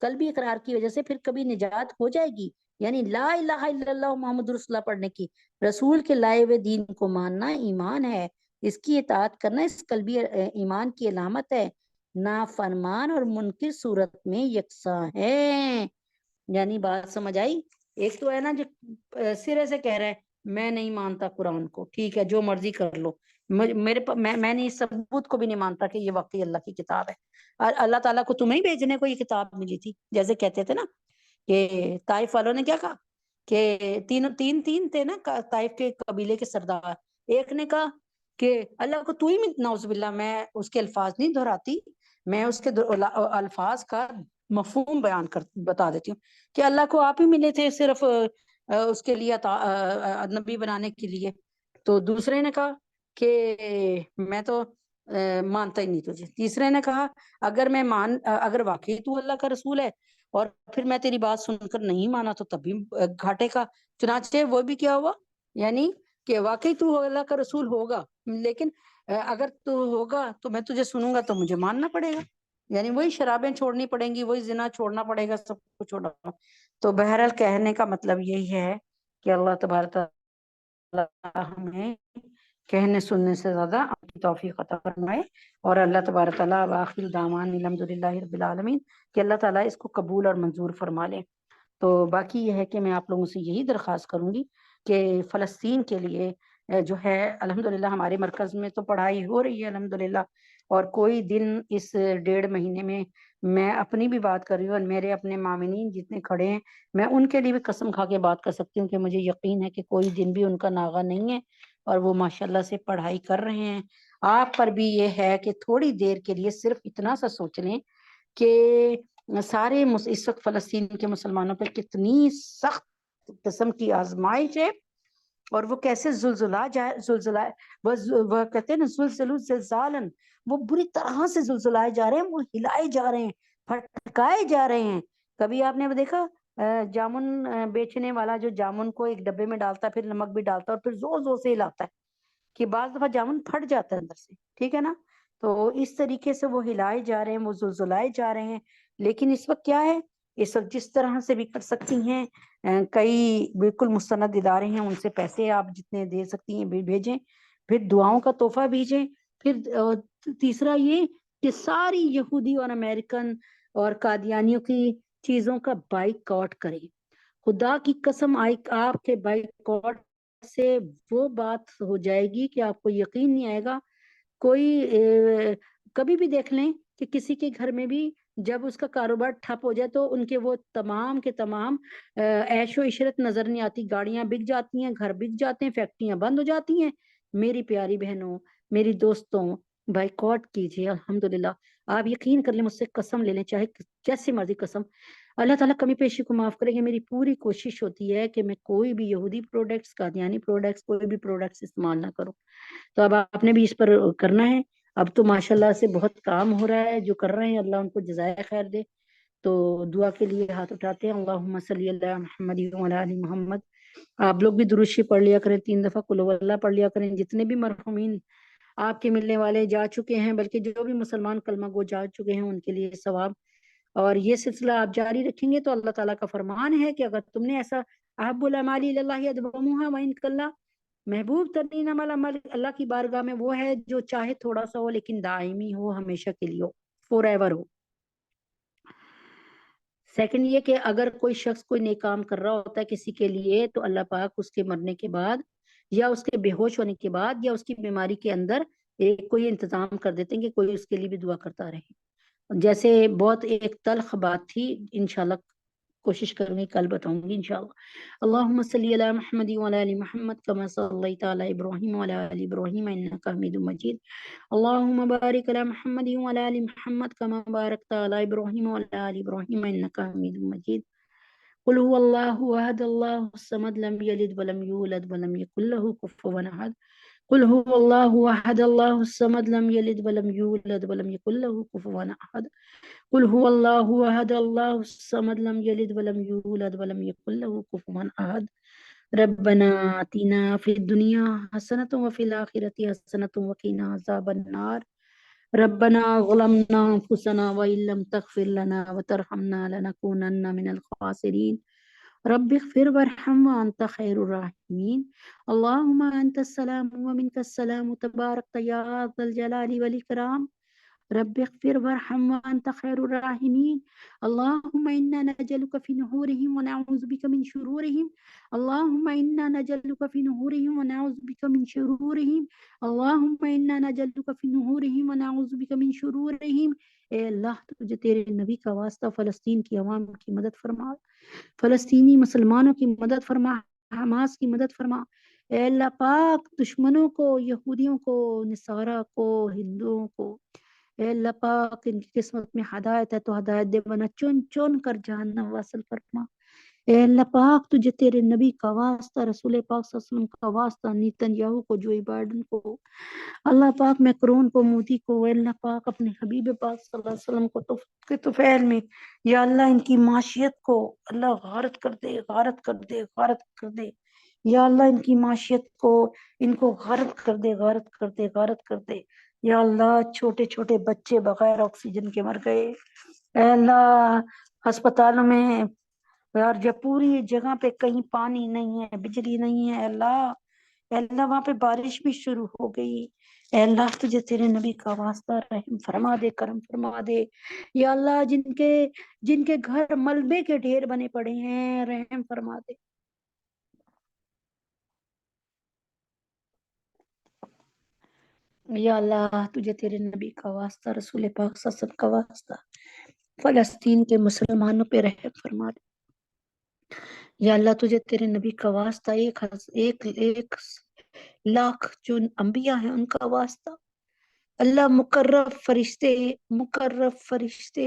قلبی اقرار کی وجہ سے پھر کبھی نجات ہو جائے گی، یعنی لا الہ الا اللہ محمد رسول اللہ پڑھنے کی، رسول کے لائے ہوئے دین کو ماننا ایمان ہے، اس کی اطاعت کرنا اس قلبی ایمان کی علامت ہے، نافرمان اور منکر صورت میں یکساں ہے۔ یعنی بات سمجھ آئی؟ ایک تو ہے نا جو سرے سے کہہ رہا ہے میں نہیں مانتا قرآن کو، ٹھیک ہے جو مرضی کر لو، میں نہیں اس ثبوت کو بھی نہیں مانتا کہ یہ واقعی اللہ کی کتاب ہے، اور اللہ تعالیٰ کو تمہیں ہی بھیجنے کو یہ کتاب ملی تھی، جیسے کہتے تھے نا کہ طائف والوں نے کیا کہا کہ تین تھے نا طائف کے قبیلے کے سردار، ایک نے کہا کہ اللہ کو تو ہی نعوذ باللہ، میں اس کے الفاظ نہیں دہراتی، میں اس کے الفاظ کا مفہوم بیان بتا دیتی ہوں کہ اللہ کو آپ ہی ملے تھے صرف اس کے لیے نبی بنانے کے لیے۔ تو دوسرے نے کہا کہ میں تو مانتا ہی نہیں تجھے۔ تیسرے نے کہا اگر واقعی تو اللہ کا رسول ہے اور پھر میں تیری بات سن کر نہیں مانا تو تب بھی گھاٹے کا۔ چنانچہ وہ بھی کیا ہوا، یعنی کہ واقعی تو اللہ کا رسول ہوگا، لیکن اگر تو ہوگا تو میں تجھے سنوں گا تو مجھے ماننا پڑے گا، یعنی وہی شرابیں چھوڑنی پڑیں گی، وہی زنا چھوڑنا پڑے گا، سب کچھ چھوڑنا۔ تو بہرحال کہنے کا مطلب یہی ہے کہ اللہ تبارک ہمیں کہنے سننے سے زیادہ اپنی توفیق عطا فرمائے، اور اللہ تبارک تعالیٰ وآخر دعوان الحمدللہ رب العالمین کہ اللہ تعالیٰ اس کو قبول اور منظور فرما لے۔ تو باقی یہ ہے کہ میں آپ لوگوں سے یہی درخواست کروں گی کہ فلسطین کے لیے جو ہے الحمدللہ ہمارے مرکز میں تو پڑھائی ہو رہی ہے الحمدللہ، اور کوئی دن اس 1.5 مہینے میں اپنی بھی بات کر رہی ہوں اور میرے اپنے معاونین جتنے کھڑے ہیں میں ان کے لیے بھی قسم کھا کے بات کر سکتی ہوں کہ مجھے یقین ہے کہ کوئی دن بھی ان کا ناغہ نہیں ہے اور وہ ماشاءاللہ سے پڑھائی کر رہے ہیں۔ آپ پر بھی یہ ہے کہ تھوڑی دیر کے لیے صرف اتنا سا سوچ لیں کہ سارے اس وقت فلسطین کے مسلمانوں پہ کتنی سخت قسم کی آزمائش ہے، اور وہ کیسے وہ کہتے ہیں نا زلزلو زلزالن، وہ بری طرح سے زلزلائے جا رہے ہیں، وہ ہلائے جا رہے ہیں، پھٹکائے جا رہے ہیں۔ کبھی آپ نے دیکھا جامن بیچنے والا جو جامن کو ایک ڈبے میں ڈالتا ہے، پھر نمک بھی ڈالتا ہے اور پھر زور زور سے ہلاتا ہے کہ بعض دفعہ جامن پھٹ جاتا ہے اندر سے، ٹھیک ہے نا؟ تو اس طریقے سے وہ ہلائے جا رہے ہیں، وہ زلزلائے جا رہے ہیں، لیکن اس وقت کیا ہے، اس وقت جس طرح سے بھی کر سکتی ہیں، کئی بالکل مستند ادارے ہیں، ان سے پیسے آپ جتنے دے سکتی ہیں بھیجیں، پھر دعاؤں کا تحفہ بھیجیں، پھر تیسرا یہ کہ ساری یہودی اور امریکن اور قادیانیوں کی چیزوں کا بائیکاٹ کریں۔ خدا کی قسم آپ کے بائیکاٹ سے وہ بات ہو جائے گی کہ آپ کو یقین نہیں آئے گا۔ کوئی کبھی بھی دیکھ لیں کہ کسی کے گھر میں بھی جب اس کا کاروبار ٹھپ ہو جائے تو ان کے وہ تمام کے تمام عیش و عشرت نظر نہیں آتی، گاڑیاں بک جاتی ہیں، گھر بک جاتے ہیں، فیکٹریاں بند ہو جاتی ہیں۔ میری پیاری بہنوں، میری دوستوں، بائیکاٹ کیجیے الحمدللہ۔ آپ یقین کر لیں، مجھ سے قسم لے لیں، چاہے جیسی مرضی قسم، اللہ تعالیٰ کمی پیشی کو معاف کرے گا۔ میری پوری کوشش ہوتی ہے کہ میں کوئی بھی یہودی پروڈکٹس، قادیانی پروڈکٹس، کوئی بھی پروڈکٹس استعمال نہ کروں۔ تو اب آپ نے بھی اس پر کرنا ہے۔ اب تو ماشاءاللہ سے بہت کام ہو رہا ہے، جو کر رہے ہیں اللہ ان کو جزائے خیر دے۔ تو دعا کے لیے ہاتھ اٹھاتے ہیں، اللہم صلی علی محمد وعلی آل محمد۔ آپ لوگ بھی درود شریف پڑھ لیا کریں، 3 دفعہ قل اللہ پڑھ لیا کریں۔ جتنے بھی مرحومین آپ کے ملنے والے جا چکے ہیں، بلکہ جو بھی مسلمان کلمہ گو جا چکے ہیں، ان کے لیے ثواب۔ اور یہ سلسلہ آپ جاری رکھیں گے تو اللہ تعالیٰ کا فرمان ہے کہ اگر تم نے ایسا احب الاعمال الی اللہ ادومها وان قل، محبوب ترین عمل اللہ کی بارگاہ میں وہ ہے جو چاہے تھوڑا سا ہو لیکن دائمی ہو، ہمیشہ کے لیے ہو، فور ایور ہو۔ سیکنڈ یہ کہ اگر کوئی شخص کوئی نیک کام کر رہا ہوتا ہے کسی کے لیے تو اللہ پاک اس کے مرنے کے بعد یا اس کے بے ہوش ہونے کے بعد یا اس کی بیماری کے اندر کوئی انتظام کر دیتے ہیں کہ کوئی اس کے لیے بھی دعا کرتا رہے۔ جیسے بہت ایک تلخ بات تھی، انشاءاللہ کوشش کروں گی کل بتاؤں گی انشاءاللہ۔ اللہم صلی علی محمد وعلی آل محمد کما صلیت علی ابراہیم وعلی آل ابراہیم انک حمید مجید۔ اللہم بارک علی محمد وعلی آل محمد کما بارکت علی ابراہیم وعلی آل ابراہیم انک حمید مجید۔ قل هو اللہ احد اللہ الصمد لم یلد ولم یولد ولم یکن له کفوا احد۔ قل هو اللہ احد اللہ الصمد لم یلد ولم یولد ولم یکن له کفوا احد۔ قل هو اللہ احد اللہ الصمد لم یلد ولم یولد ولم یکن له کفوا احد۔ ربنا آتنا فی الدنیا حسنۃ وفی الآخرۃ حسنۃ وقنا عذاب النار۔ ربنا ظلمنا انفسنا وان لم تغفر لنا وترحمنا لنکونن من الخاسرین۔ رب اغفر وارحم وانت خیر الراحمین۔ اللہم انت السلام ومنک السلام تبارک یا ذا الجلال والاکرام۔ رب اغفر وارحم وانت خیر الراحمین اللهم انا نجعلك في نحورهم ونعوذ بك من شرورهم اللهم انا نجعلك في نحورهم ونعوذ بك من شرورهم اللهم انا نجعلك في نحورهم ونعوذ بك من شرورهم۔ اے اللہ تجھے تیرے نبی کا واسطہ فلسطین کی عوام کی مدد فرما، فلسطینی مسلمانوں کی مدد فرما، حماس کی مدد فرما۔ اے اللہ پاک دشمنوں کو، یہودیوں کو، نصارہ کو، ہندوؤں کو، اے اللہ پاک ان کی قسمت میں ہدایت ہے تو ہدایت دے، ورنہ چن چن کر جہنم واصل فرما۔ اے اللہ پاک تجھے تیرے نبی کا واسطہ، رسول پاک صلی اللہ علیہ وسلم کا واسطہ، نیتن یاہو کو، جوئی بائیڈن کو، اللہ پاک میکرون کو، مودی کو، اے اللہ پاک اپنے حبیب پاک صلی اللہ علیہ وسلم کو کے طفیل میں یا اللہ ان کی معاشیت کو اللہ غارت کر دے، غارت کر دے، غارت کر دے یا اللہ ان کی معاشیت کو، ان کو غارت کر دے، غارت کر دے، غارت کر دے یا اللہ۔ چھوٹے چھوٹے بچے بغیر آکسیجن کے مر گئے اے اللہ ہسپتالوں میں، اور جب پوری جگہ پہ کہیں پانی نہیں ہے، بجلی نہیں ہے، اے اللہ وہاں پہ بارش بھی شروع ہو گئی، اے اللہ تجھے تیرے نبی کا واسطہ رحم فرما دے، کرم فرما دے یا اللہ۔ جن کے گھر ملبے کے ڈھیر بنے پڑے ہیں رحم فرما دے یا اللہ۔ تجھے تیرے نبی کا واسطہ، رسول پاک صلی اللہ علیہ وسلم کا واسطہ، فلسطین کے مسلمانوں پہ رحم فرما دے یا اللہ۔ تجھے تیرے نبی کا واسطہ، ایک لاکھ جو انبیاء ہیں ان کا واسطہ، اللہ مقرب فرشتے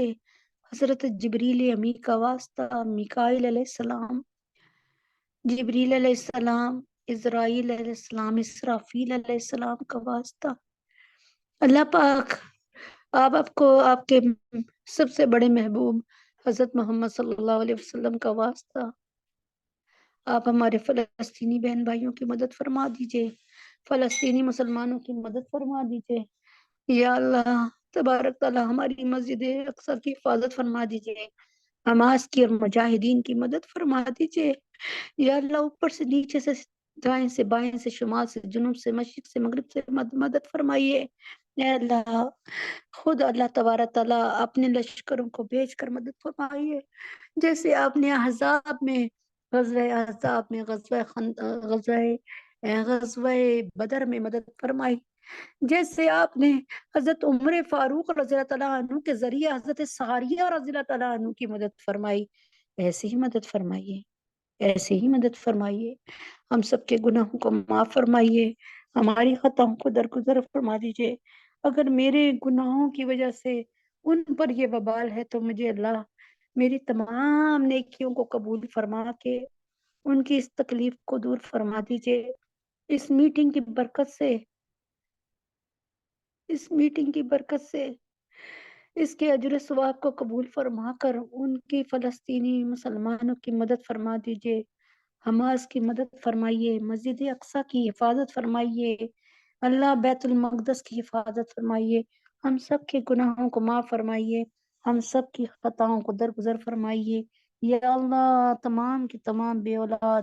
حضرت جبریل امی کا واسطہ، میکائیل علیہ السلام، جبریل علیہ السلام، اسرائیل علیہ السلام، اسرافیل علیہ السلام کا واسطہ، اللہ پاک آپ کو، آپ کے سب سے بڑے محبوب حضرت محمد صلی اللہ علیہ وسلم کا واسطہ، آپ ہمارے فلسطینی بہن بھائیوں کی مدد فرما دیجئے، فلسطینی مسلمانوں کی مدد فرما دیجئے یا اللہ۔ تبارک تعالیٰ ہماری مسجد اقصی کی حفاظت فرما دیجئے، حماس کی اور مجاہدین کی مدد فرما دیجئے یا اللہ۔ اوپر سے نیچے سے، دائیں سے بائیں سے، شمال سے جنوب سے، مشرق سے مغرب سے مدد فرمائیے اے اللہ۔ خود اللہ تبارک تعالیٰ اپنے لشکروں کو بھیج کر مدد فرمائیے، جیسے آپ نے احزاب میں، غزوہ بدر میں مدد فرمائی، جیسے آپ نے حضرت عمر فاروق رضی اللہ تعالیٰ عنہ کے ذریعے حضرت ساریہ رضی اللہ تعالیٰ عنہ کی مدد فرمائی، ایسے ہی مدد فرمائیے، ایسے ہی مدد فرمائیے۔ ہم سب کے گناہوں کو معاف فرمائیے، ہماری خطاؤں کو درگزر فرما دیجئے۔ اگر میرے گناہوں کی وجہ سے ان پر یہ وبال ہے تو مجھے اللہ میری تمام نیکیوں کو قبول فرما کے ان کی اس تکلیف کو دور فرما دیجئے۔ اس میٹنگ کی برکت سے، اس میٹنگ کی برکت سے اس کے اجر ثواب کو قبول فرما کر ان کی فلسطینی مسلمانوں کی مدد فرما دیجئے، حماس کی مدد فرمائیے، مسجد اقصی کی حفاظت فرمائیے، اللہ بیت المقدس کی حفاظت فرمائیے، ہم سب کے گناہوں کو معاف فرمائیے، ہم سب کی خطاؤں کو درگزر فرمائیے یا اللہ۔ تمام کی تمام بے اولاد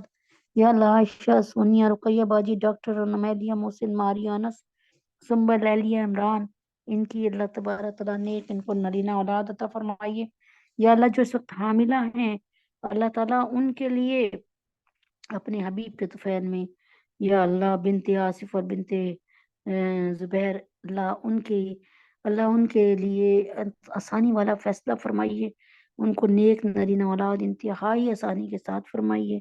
یا اللہ، عائشہ، سونیا، رقیہ باجی، ڈاکٹر نمیلیہ، محسن، ماریہ، انس، سنبل، لیلیہ، عمران، ان کی اللہ تبارک تعالیٰ نیک ان کو نرینہ اولاد عطا فرمائیے یا اللہ۔ جو اس وقت حاملہ ہیں اللہ تعالیٰ ان کے لیے اپنے حبیب کے طفیل میں یا اللہ بنت آصف اور بنت زبیر، اللہ ان کے لیے آسانی والا فیصلہ فرمائیے، ان کو نیک نرینہ اولاد انتہائی آسانی کے ساتھ فرمائیے،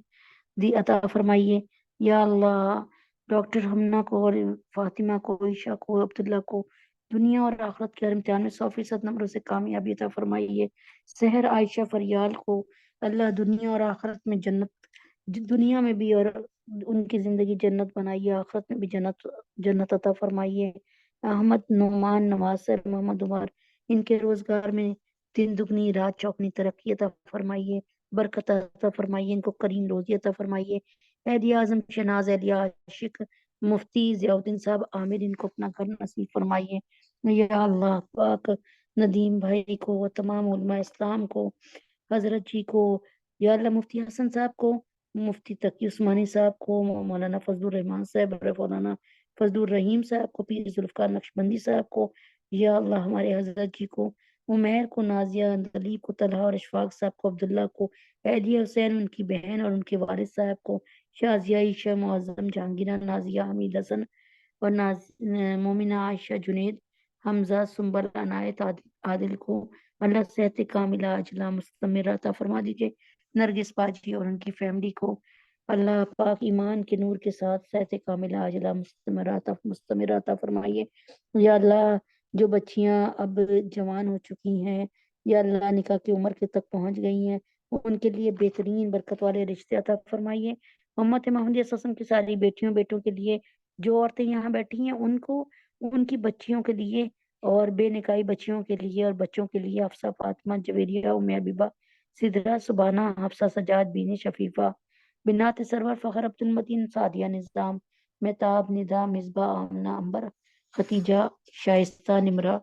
عطا فرمائیے یا اللہ۔ ڈاکٹر حمنہ کو اور فاطمہ کو، عائشہ کو، عبداللہ کو دنیا اور آخرت کے ہر امتحان میں 100% نمبروں سے کامیابی عطا فرمائیے۔ سحر عائشہ فریال کو اللہ دنیا اور آخرت میں جنت، دنیا میں بھی اور ان کی زندگی جنت بنائیے، آخرت میں بھی جنت عطا فرمائیے۔ احمد، نعمان، نواصر، محمد عمر، ان کے روزگار میں دن دگنی رات چوگنی ترقی عطا فرمائیے، برکت عطا فرمائیے، ان کو کریم روزی عطا فرمائیے۔ قائد اعظم شہناز اہلیہ عاشق مفتی ضیاء الدین صاحب عامر، ان کو اپنا گھر نصیب فرمائیے یا اللہ پاک۔ ندیم بھائی کو، تمام علماء اسلام کو، حضرت جی کو یا اللہ، مفتی حسن صاحب کو، مفتی تقی عثمانی صاحب کو، مولانا فضل الرحمان صاحب، مولانا فضل الرحیم صاحب کو، پیر ذوالفقار نقشبندی صاحب کو یا اللہ ہمارے حضرت جی کو، عمیر کو، نازیہ، دلیپ کو، طلحہ اور اشفاق صاحب کو، عبداللہ کو، اہلیہ حسین، ان کی بہن اور ان کے والد صاحب کو، شازیہ، عائشہ، معظم، جہانگیرہ، نازیہ، حمید حسن اور مومنہ، عائشہ، جنید، حمزہ، سنبل، عنایت، عادل کو اللہ صحت کاملہ عاجلہ مستمرہ عطا فرما دیجیے۔ نرگس باجی اور ان کی فیملی کو اللہ پاک ایمان کے نور کے ساتھ صحت کاملہ عاجلہ مستمرہ عطا فرمائیے۔ یا اللہ جو بچیاں اب جوان ہو چکی ہیں، یا اللہ نکاح کی عمر کے تک پہنچ گئی ہیں، ان کے لیے بہترین برکت والے رشتے عطا فرمائیے۔ امت محمدیہ صلی اللہ علیہ وسلم کی ساری بیٹیوں بیٹوں کے لیے، جو عورتیں یہاں بیٹھی ہیں ان کو، ان کی بچیوں کے لیے، اور بے نکاحی بچیوں کے لیے اور بچوں کے لیے، حفصہ، فاطمہ، جویریہ، ام حبیبہ، سدرہ، سبانہ، حفصہ، سجاد، بینی، شفیفہ، بنات سرور، فخر، عبد المتین، سعدیہ، نظام، مہتاب، ندا، مصباح، آمنہ، امبر، ختیجہ، شائستہ، نمرہ،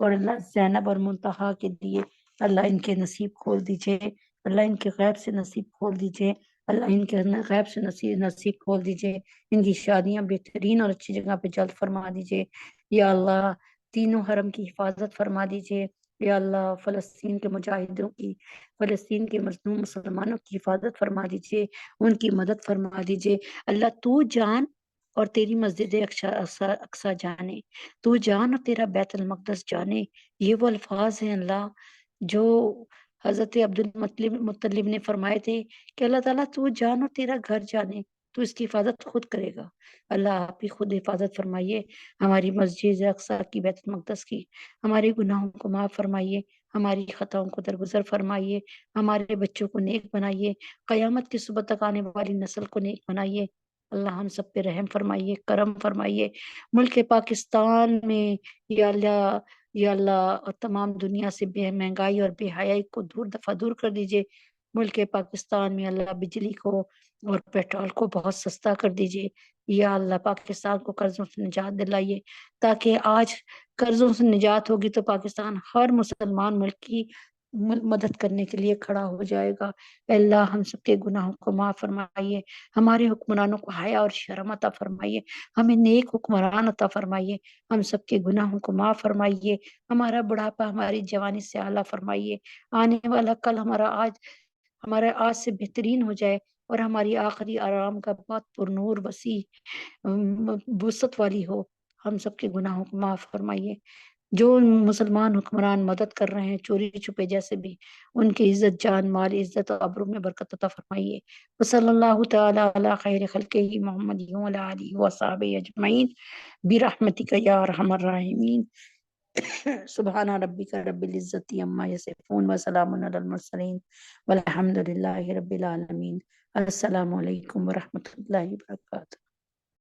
اور اللہ زینب اور منتہا کے لیے اللہ ان کے نصیب کھول دیجئے، اللہ ان کے غیب سے نصیب کھول دیجئے، اللہ ان کے غیب سے نصیب کھول دیجئے، ان کی شادیاں بہترین اور اچھی جگہ پہ جلد فرما دیجئے۔ یا اللہ تینوں حرم کی حفاظت فرما دیجئے۔ یا اللہ فلسطین کے مجاہدوں کی، فلسطین کے مظلوم مسلمانوں کی حفاظت فرما دیجئے، ان کی مدد فرما دیجئے۔ اللہ تو جان اور تیری مسجد اقصی جانے، تو جان اور تیرا بیت المقدس جانے، یہ وہ الفاظ ہیں اللہ جو حضرت عبد المطلب نے فرمائے تھے کہ اللہ تعالیٰ تو جان اور تیرا گھر جانے، تو اس کی حفاظت خود کرے گا۔ اللہ آپ ہی خود حفاظت فرمائیے ہماری مسجد اقصی کی، بیت المقدس کی، ہمارے گناہوں کو معاف فرمائیے، ہماری خطاؤں کو درگزر فرمائیے، ہمارے بچوں کو نیک بنائیے، قیامت کی صبح تک آنے والی نسل کو نیک بنائیے۔ اللہ ہم سب پہ رحم فرمائیے، کرم فرمائیے۔ ملک پاکستان میں یا اللہ، یا اللہ اور تمام دنیا سے بے مہنگائی اور بے حیائی کو دفع دور کر دیجئے۔ ملک پاکستان میں اللہ بجلی کو اور پیٹرول کو بہت سستا کر دیجئے۔ یا اللہ پاکستان کو قرضوں سے نجات دلائیے، تاکہ آج قرضوں سے نجات ہوگی تو پاکستان ہر مسلمان ملک کی مدد کرنے کے لیے کھڑا ہو جائے گا۔ اے اللہ ہم سب کے گناہوں کو معاف فرمائیے، ہمارے حکمرانوں کو حیا اور شرم عطا فرمائیے، ہمیں نیک حکمران عطا فرمائیے، ہم سب کے گناہوں کو معاف فرمائیے، ہمارا بڑھاپا ہماری جوانی سے اعلیٰ فرمائیے، آنے والا کل ہمارا آج سے بہترین ہو جائے، اور ہماری آخری آرام کا بہت پرنور وسیع وسعت والی ہو۔ ہم سب کے گناہوں کو معاف فرمائیے۔ جو مسلمان حکمران مدد کر رہے ہیں چوری چھپے جیسے بھی، ان کی عزت، جان، مال، عزت اور ابرو میں برکت عطا فرمائیے۔ وصلی اللہ تعالی علی خیر خلقہ محمد وعلی آلہ وصحبہ اجمعین برحمتک یا ارحم الراحمین۔ سبحان ربک رب العزت عما یصفون وسلام علی المرسلین والحمد للہ رب العالمین۔ السلام علیکم ورحمۃ اللہ وبرکاتہ۔